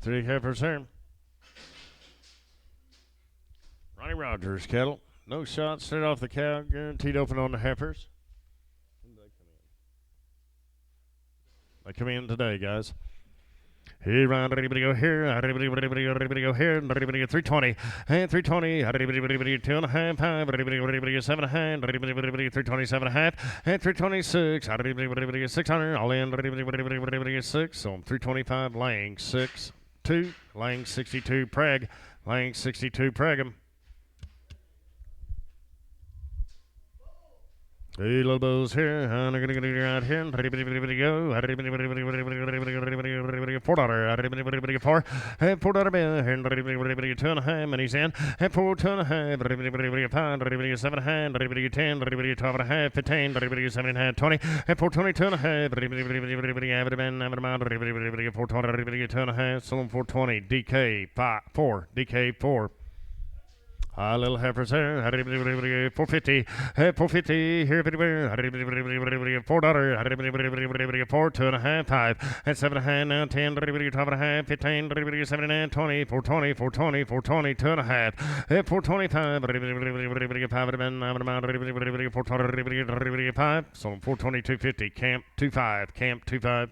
3 heifers here. Ronnie Rogers cattle. No shots straight off the cow. Guaranteed open on the heifers. They come in today, guys. Here, everybody go here, everybody go here, everybody 320, and 320, everybody 2.5, 5, everybody 7.5, everybody 327.5, and 326, everybody 600, all in, everybody 6, on 325, Lang 6, 2, Lang 62, Preg, Lang 62, Preg'em. Hey, little bulls here. I'm going to get right here. Go. 4 4. And $4 bill. And 2.5. And he's in. And 4 2.5. 5. 7 hand. 10. 12.5. 15. 7.5. 20. And 422.5. Avid been. Avid amount. 420. 2.5. Sold 420. DK 5 4. DK 4. Little heifers there, 450, 450, here, $4, 4, 2.5, 5, and 7.5, now 10, 12.5, 15, 79, 20, 420, 420, 420, 2.5, 425, 5, so 420, 250, camp 25, camp 25.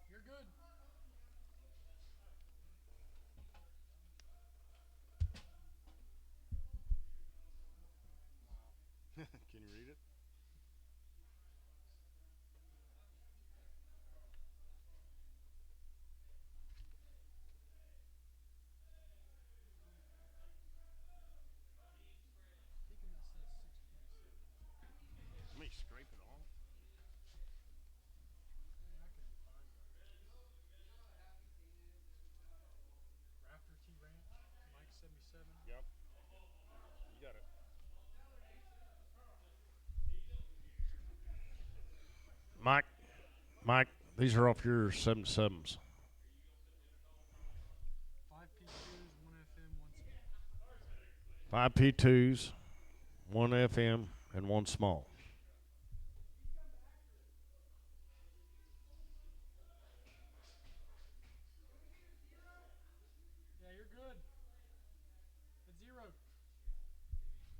You're good. Can you read it? Let me scrape it off. Rafter T Ranch, Mike 77. Yep. You got it. Mike, these are off your 7.7s. 5P2s, 1FM, 1 5 P2s, 1 FM, and 1 small. Yeah, you're good. It's 0.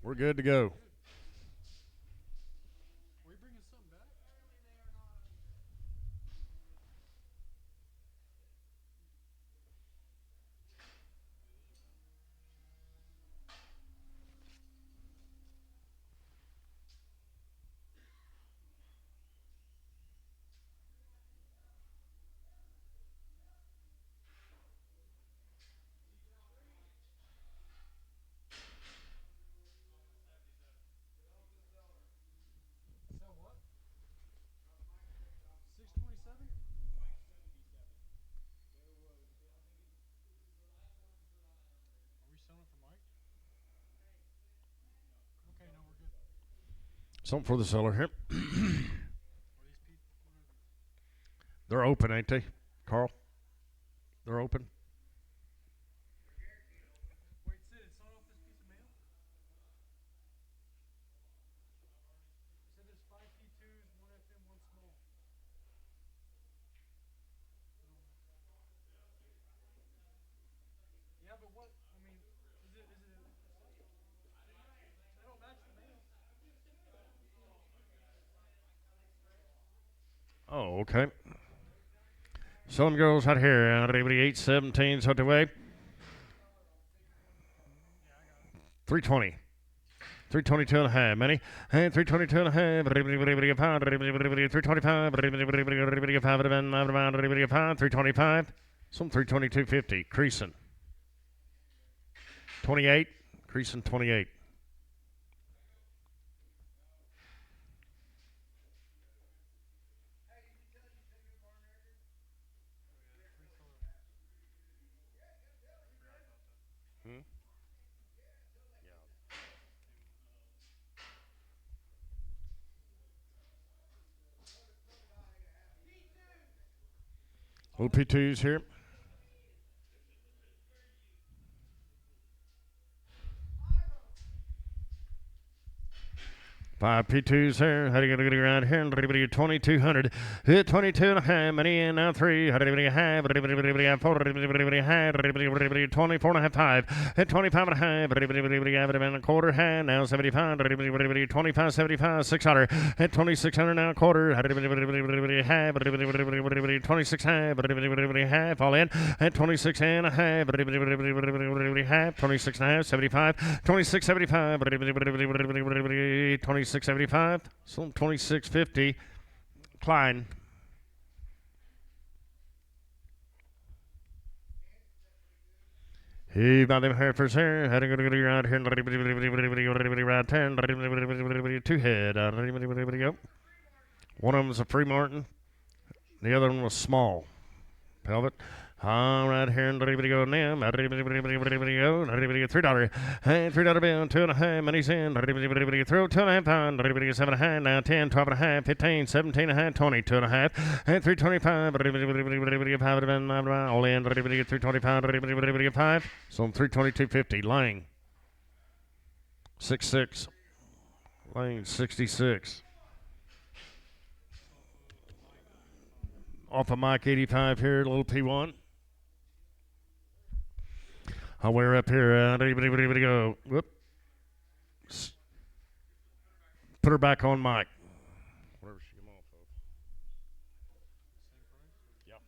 We're good to go. Are we bringing something back? Sell what? 627? Are we selling it for Mike? Okay, no, we're good. Something for the seller here. Are these people? They're open, ain't they, Carl? They're open. Wait, Sid, it's not off this piece of mail? You said there's 5P2s, 1FM, 1 small. Yeah, but what? I mean, is it? They don't match the mail. Oh, okay. Some girls out here. Everybody 817s out the way. 320. 322 and a half, many. And 322 and a half. 325. 325. Some 322.50. Creasing. 28. Creasing 28. Little P2s here. 5P2s here. How do you get around here? 2200. Hit 22 and a half. Money in now 3. How do you have? 4. 24 and a half. 5. Hit 25 and a half. A quarter hand. Now 75. 25, 75. 600. Hit 2600 now a quarter. Half. 26 half. Half. All in. Hit 26 and a half. Half. 26 and a half. 75. 26, 75. 26.75, so 26.50. Klein. He about them Herefords here. How to go around here. Right 10. 2 head. One of them was a Free Martin. The other one was small. Pelvet. All right here and everybody go now. Everybody go. Everybody get $3. Hey, $3 bill, 2.5. Money's in. Everybody throw 2.5 pound. Everybody get 7.5. Now 10, 12.5, 15, 17.5, 20, 2.5. And 325. Everybody get 5. All in. Everybody get 325. Everybody get 5. So I'm 322.50. Lang. 6.6. Lang 66. Off of Mike 85 here, little P1. I'll wear up here. Everybody go. Whoop. Put her back on Mike. Whatever she came off of. Yep.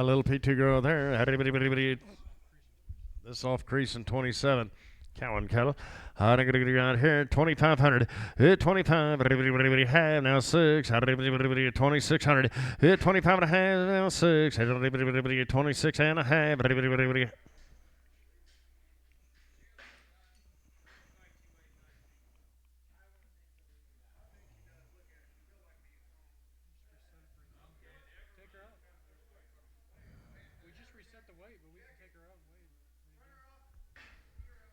Little P2 girl there. This off crease in 27. Cowan Kettle. I'm going to get around here. 2,500. Hit 25. Everybody have now 6. 2,600. Hit 25 and a half. Now 6. 26 and a half. Everybody. Take her out. We just reset the weight, but we can take her out and weigh. Is full nougat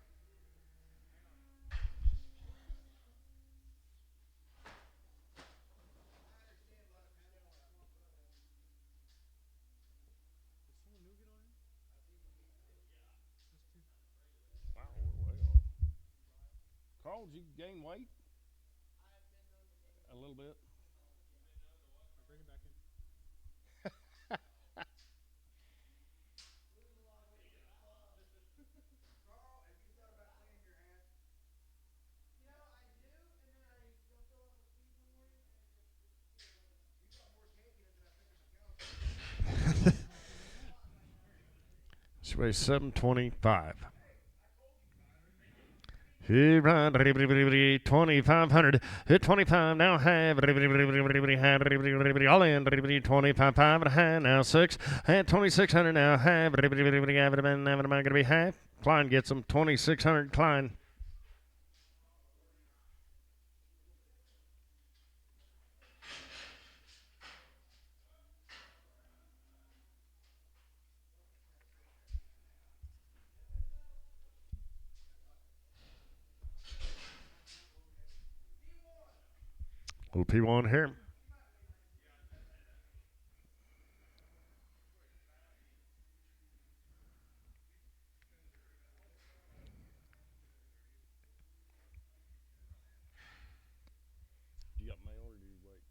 on it? That's too. Wow, we're way off. Carl, did you gain weight? A little bit. Bring it back in. She weighs 725. He run 2,500. Hit 25 now have all in 25 5 and a half now 6 and 2,600 now have going to be half. Klein gets them 2,600. Klein. Little P1 here. Do you got mail or do you wait?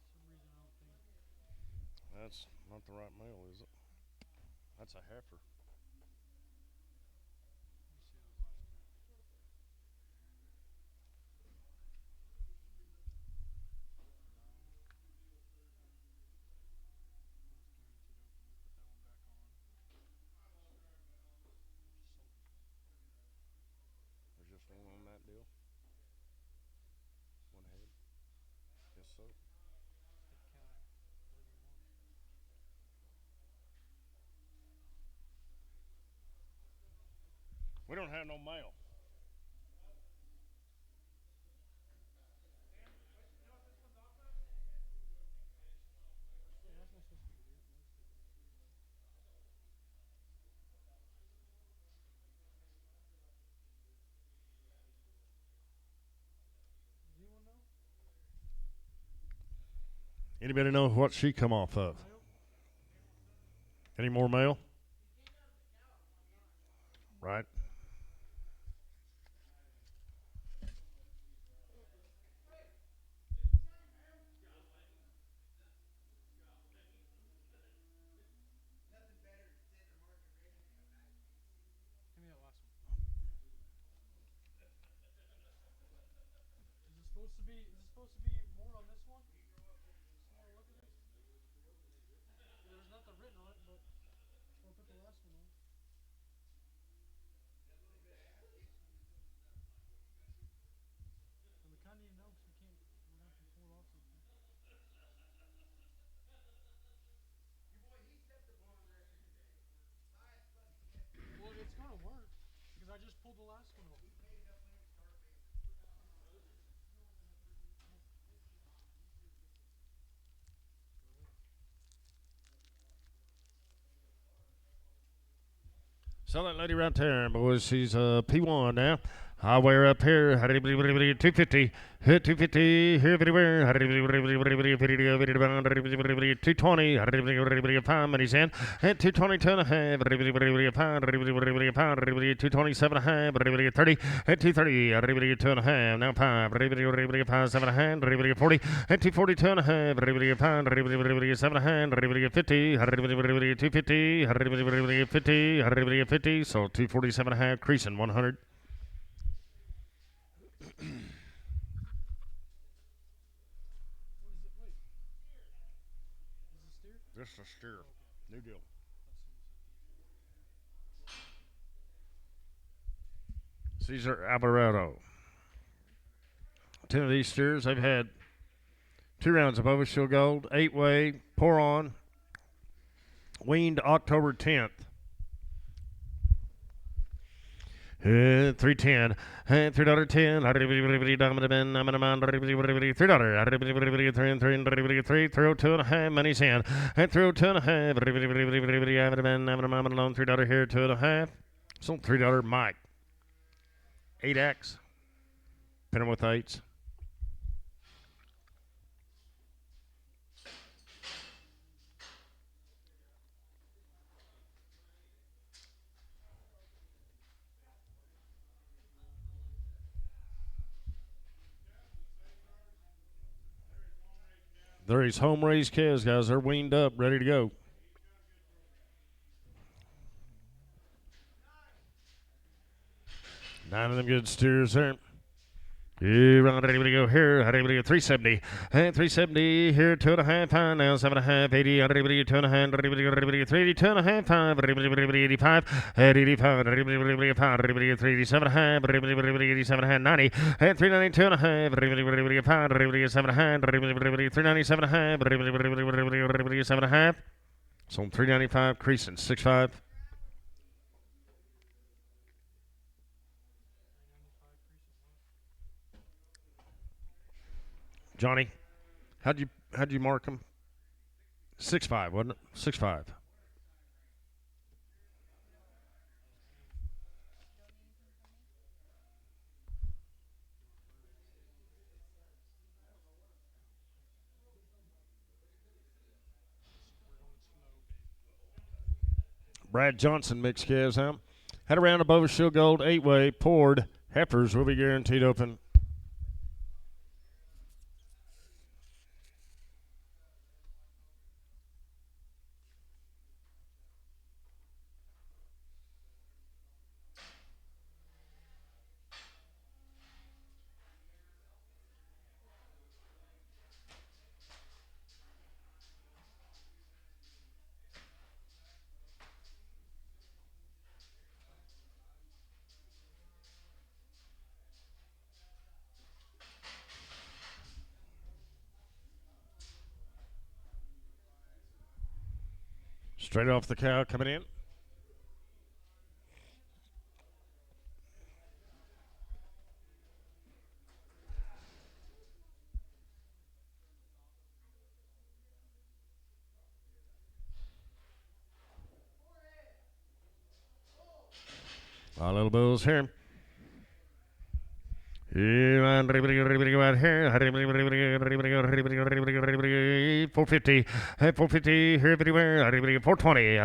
For some reason, I don't think. That's not the right mail, is it? That's a heifer. Let me see the last time. No. It was guaranteed open. We don't have no mail. Yeah, that's not supposed to be here. Does anyone know? Anybody know what she come off of? Mail? Any more mail? Right. Give me that last one. Is it supposed to be? Is it supposed to be more on this one? Someone look at this. There's nothing written on it, but I put the last one on. And we kind of need to know because we can't. We're gonna have to pull it off something. Well, it's gonna work because I just pulled the last one off. So that lady right there, boys, she's P1 now. Highway up here, 250, hit 250, here everywhere, 220, 5 minutes in, hit 222 and a half, 227 and a half, 30, hit 230, 2 and a half, now 5, 7 and a half, 40, hit 242 and a half, 5, 7 and a half, 50, 250, 50, so 247 and a half, creasing 100. What is it? Wait. Is it steer? This is a steer. New deal. Caesar Alvarado. 10 of these steers, they've had 2 rounds of Overshield Gold, 8-way, pour on, weaned October 10th. 310, $3.10, $3, 302 and a half, money's in, 302 and a half, $3 here, 2 and a half, so $3 Mike, 8X, pin him with 8s. There he's home raised calves, guys. They're weaned up, ready to go. Nine of them good steers there. Ready to go here. Ready to go 370. 370 here, 2.5 pound now, 7.5, 80, 2.5, 382 and a half, 5, 85, 85, 387 half, 87 half, 90, 392 and a half, 5, 7 half, 397 half, 7 half. So 395, creasing 6.5. Johnny, how'd you mark him? 6.5, wasn't it? 6.5. Brad Johnson mixed calves, huh? Had a round of Overshield Gold, 8-way, poured. Heifers will be guaranteed open. Straight off the cow coming in. Our little bulls here. Right here. 450. 450 here everywhere. 420.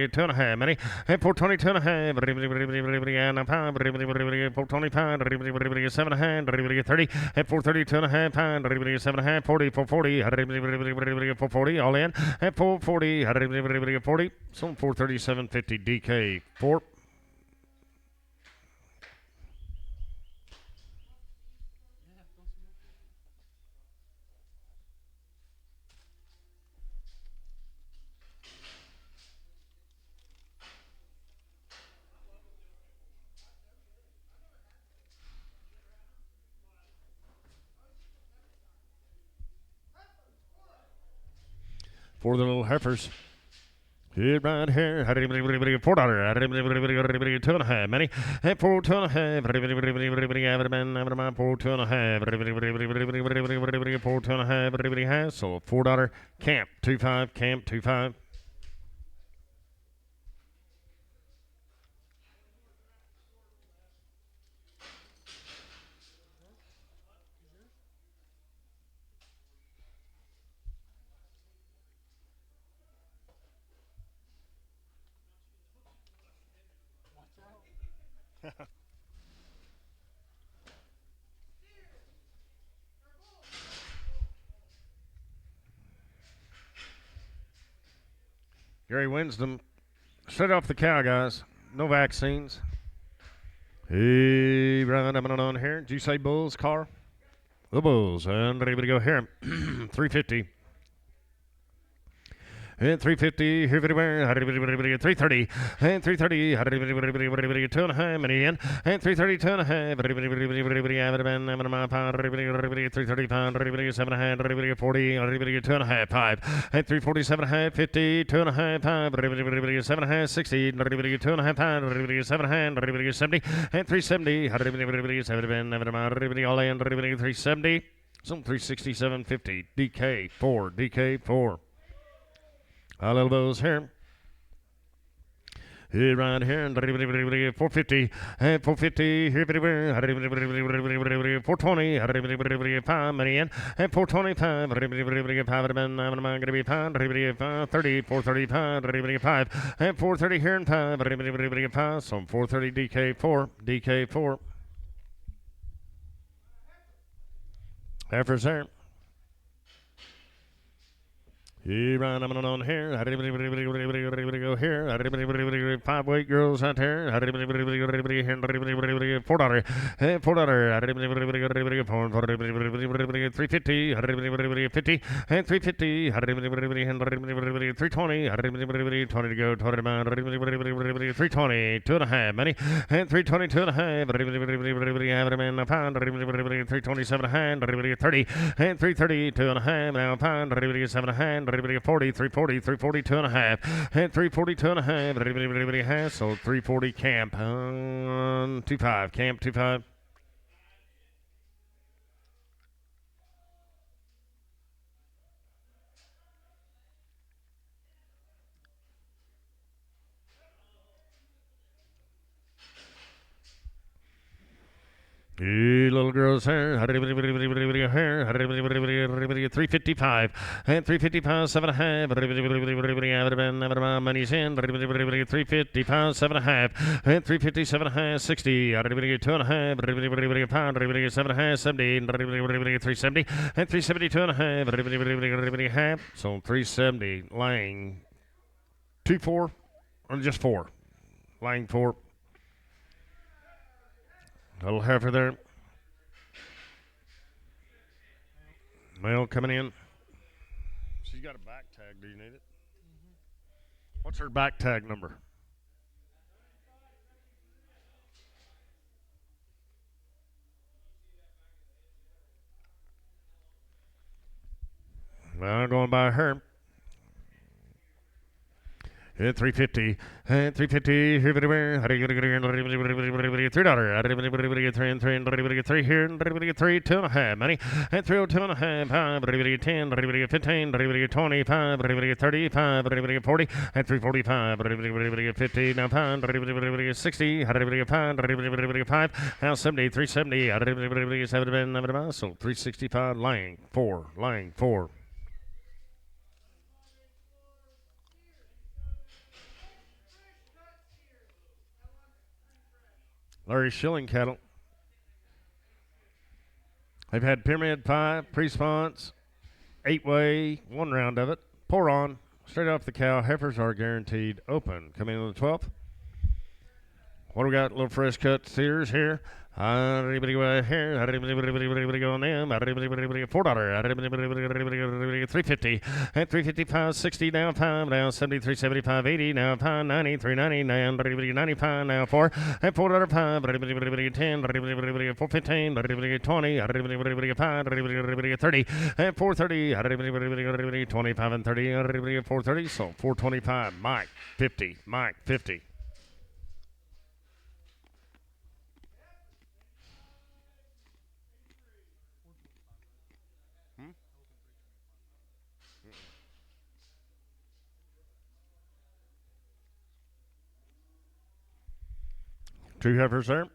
2.5. Many. 420, 2.5. And a pound. 425. 7.5. 30. 430, 2.5 pound. 7.5. 40. 440. 440. All in. 440. 40. So 437.50 DK. 4. Yeah, don't smoke it. For the little heifers. Here, right here. $4. 2.5. Many. 4.5. 4.5. 4.5. So $4. Camp. 2.5. Camp. 2.5. Is yours? Watch out. Gary Winston. Straight off the cow, guys. No vaccines. Hey, right on here. Did you say bulls, car? The bulls. And ready to go here. 350. And 350, here everywhere, 330, and 330, 2.5, and again, and 330, 2.5, 330 pound, 7.5, 40, 2.5, 5, and 347.5, 50, 2.5, 5, 7.5, 60, 2.5 pound, 7.5, 70, and 370, all in, 370, some 367.50, DK4, DK4. All elbows here. Here, right here, 450, and 450, here, everywhere, 420, 5, money in, and 425, 5, I'm going to be 5, 30, 435, 5, and 430 here and 5, 5, so 430 DK4, DK4. Heifers there. Here, right, I'm on here. Go here. 5 weight girls out there. $4. $4. 350. 50. And 350. 320. 20 to go. 20 pound. 320. 2.5. Money. And 320. 2.5. A pound. 327 hand. 30. And 330. 2.5. Now a pound. 7.5. 40, 340, 340, 2.5, and 340, 2.5, so 340 camp, 2.5, camp, 2.5. Hey, little girls here. 355 and 355, 7.5. Money's in. 355, 7.5 and 357, 60. 2.5. Pound. 7.5, 70. 370 and 370, 2.5. So 370. Lang 2-4 or just 4. Lang 4. Little heifer there. Male coming in. She's got a back tag. Do you need it? What's her back tag number? Well, going by her. At 350, at 350, here, everywhere. How do you get $3? Three here, three, 2.5, money. At 3, 2.5, 5, 10, 15, 25, 35, 40, at 345, 50, now 5, 60, 5, now 70, 370, 7, so 365, lying 4. Larry Shilling cattle. They've had Pyramid 5, pre-spawns, 8-way, 1 round of it. Pour on, straight off the cow. Heifers are guaranteed open. Coming in on the 12th. What do we got? Little fresh cut steers here. Everybody go here. Everybody go on them. $4. 350. At 355, 60 now 5 now 73, 75, 80 now 5 90, 390 now 95 now 4 at $4 5 10 415 20 5 30 at 430 25 and 30 430 so 425 Mike 50. Two heifers there.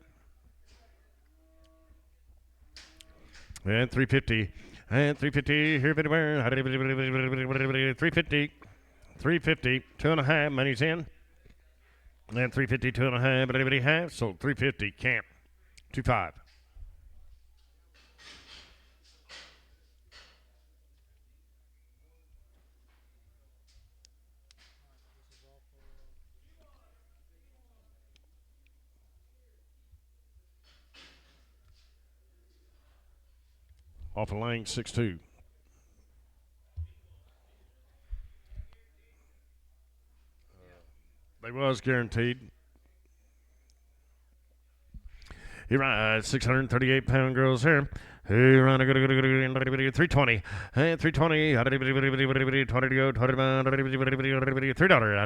And 350. And 350 here everywhere. 350. 350. 2.5. Money's in. And 350. 2.5. Everybody have. So 350. Camp. 25. Off of lane 6-2. They was guaranteed. He rides 638-pound girls here. He run a good 320. And 320. 20 to go. $3. $3.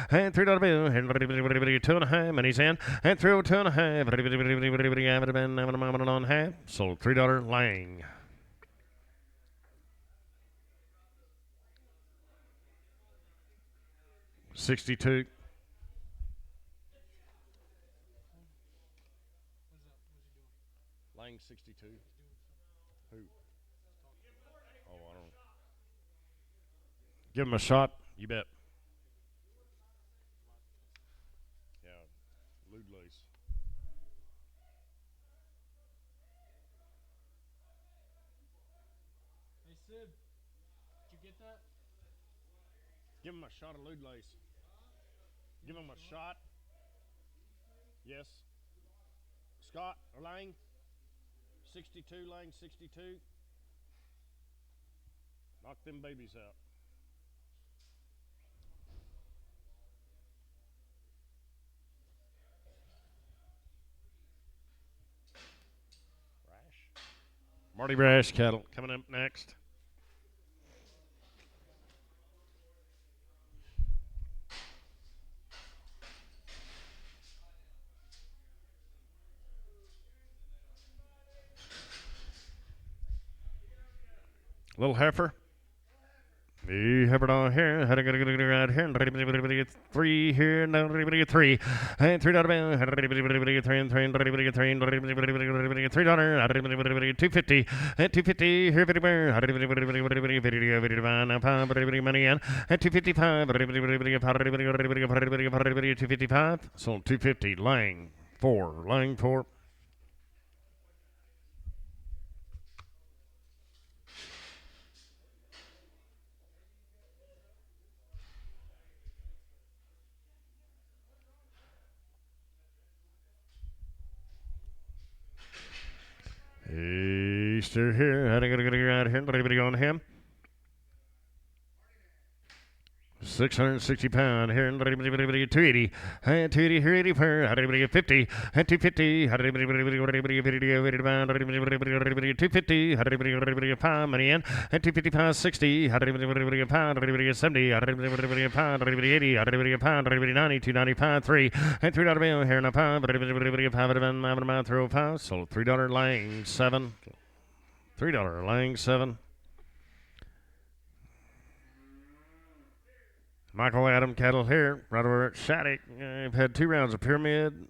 And $3 bill. And 2.5. And he's in. And 2.5. On half. Sold $3 Lang. $62. Lang 62. Who? Oh, I don't. Give him a shot. You bet. Yeah, lewd lace. Hey Sid, did you get that? Give him a shot of lewd lace. Give him a shot. Yes. Scott or Lang. 62, Lang 62. Knock them babies out. Rash. Marty Rash cattle coming up next. Little heifer. The heifer down here. Had a good right here. Get 3 here. Now everybody get 3. And $3 bill. Everybody get 3 and 3 and everybody get 3 and everybody get $3. Everybody get 250. And 250 here everywhere. Everybody now 5. Everybody money in. And 255. Everybody 255. Sold 250. Lang 4. Lang 4. Easter here. How to get out here? Everybody on him. 660 pound here in 280 and 280 here 80 per 50 and 250 250 pound money in and 250 pound 60 pound 70 pound 80 pound 90 290 pound 3 and $3 bill here in a pound pound throw pound so $3 laying 7 $3 laying 7. Michael Adam cattle here, right over at Shattuck. I've had 2 rounds of pyramid,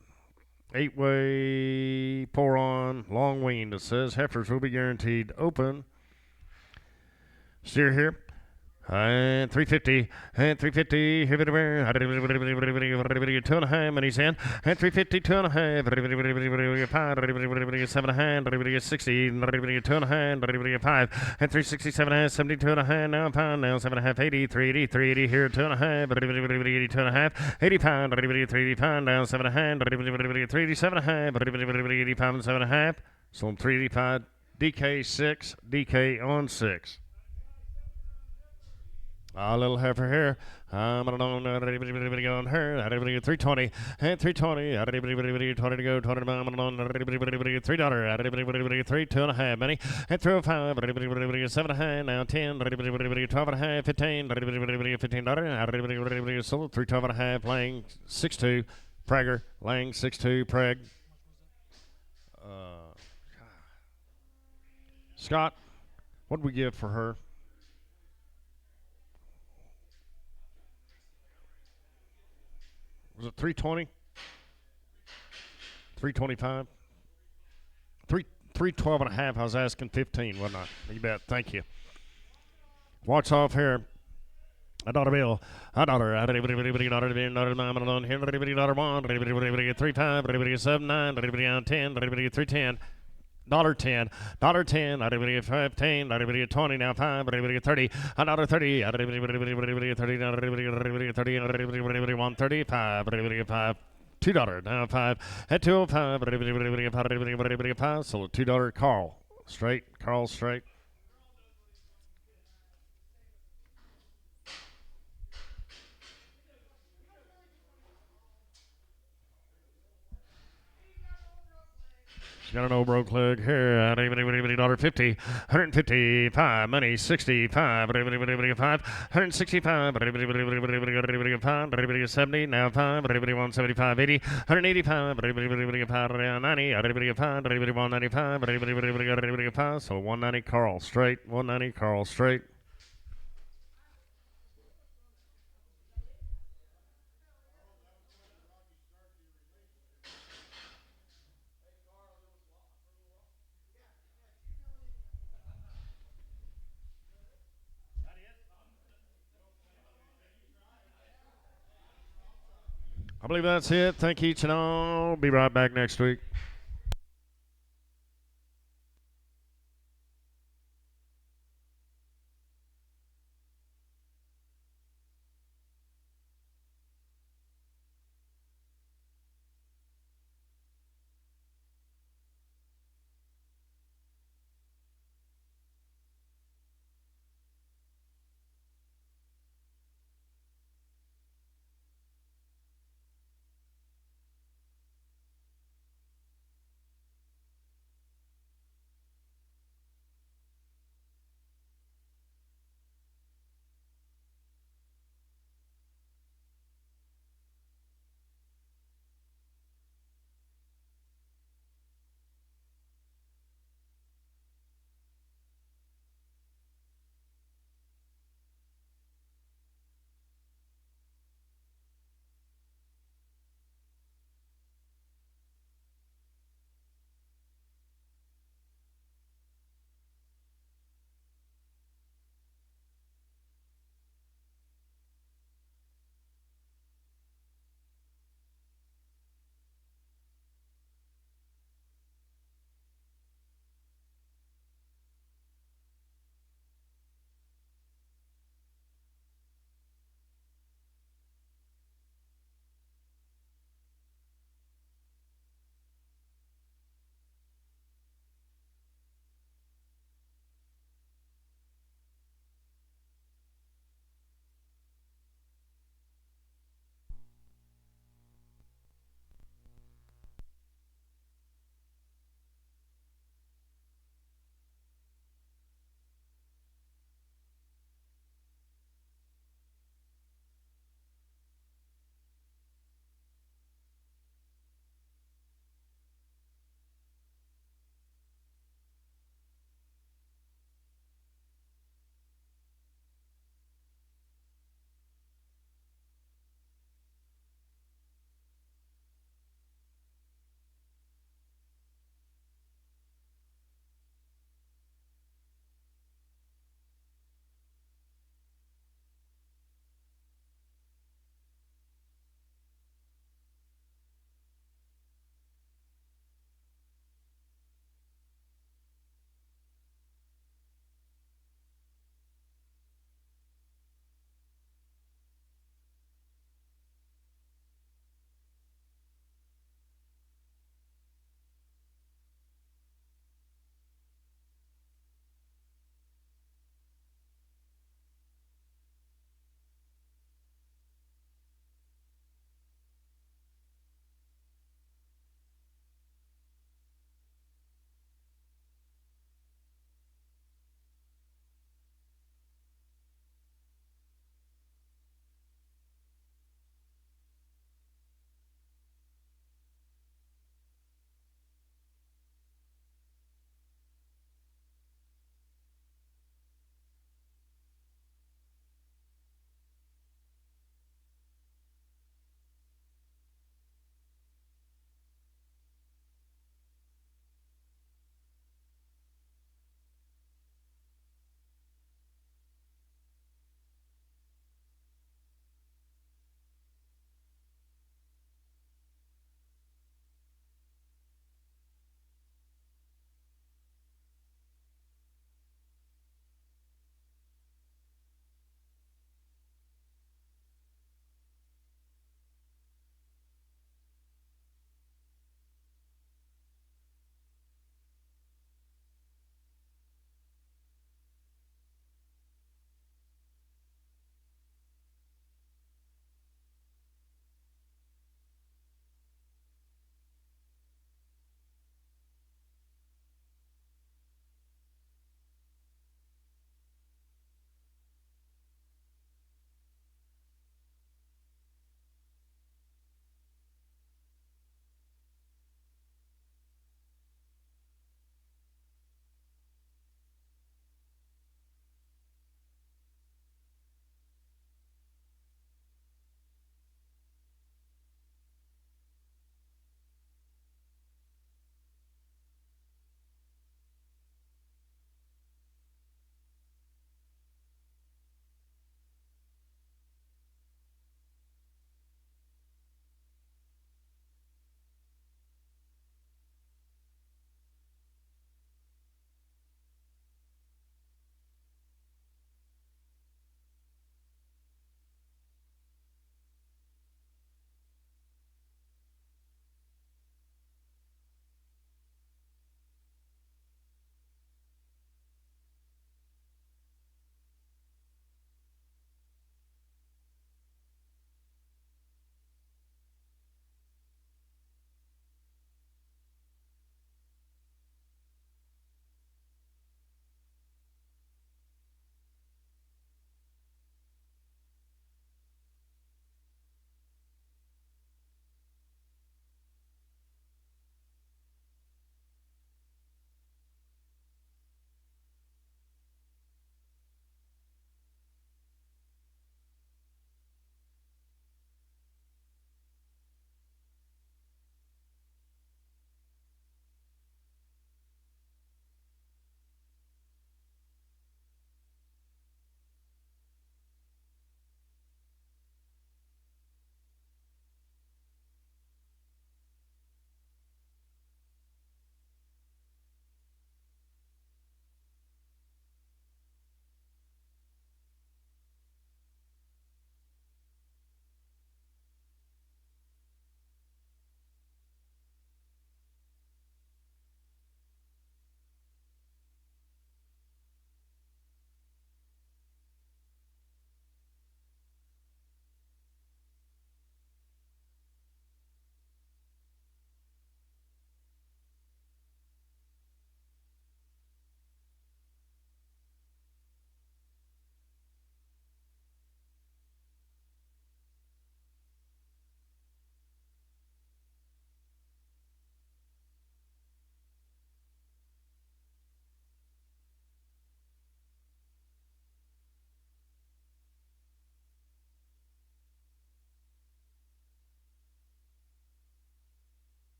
8-way, pour on, long weaned. It says heifers will be guaranteed open. Steer here. And 350, and 350, here it over, 2.5, money's in, and 350, 2.5, 7.5, 60, 2.5, 5, and 360, 7.5, 72.5, now pound, now 7.5, 80, 380, 380, here, 2.5, 80, 2.5, 80 pound, 380 pound, down 7.5, 387.5, 80 pound, 7.5, so 385, DK 6, DK on 6. A little heifer here. I'm on her. 320 and 320. 20 to go. 20 to $3. $3. 3 2.5 money and 305. 7.5 now 10. 12.5 15. $15. Sold 312.5. Laying 6.2. Prager laying 6.2. Preg. Scott, what did we give for her? Was it 320? 325? 312 and a half. I was asking 15, wasn't I? You bet. Thank you. Watch off here. A dollar bill. A dollar. $1, $3.5, $7.9, $10, $3.10. $10, $10, $15, $20, now 5, $30, $30, $30, $135, $2, now 5, at 205, so $2 Carl straight. She's got an old broke leg here. $50, 155, money 65, 165, 70, now 5, 175, 80, 185, 90, 195, so 190 Carl straight, 190 Carl straight. I believe that's it. Thank each and all. Be right back next week.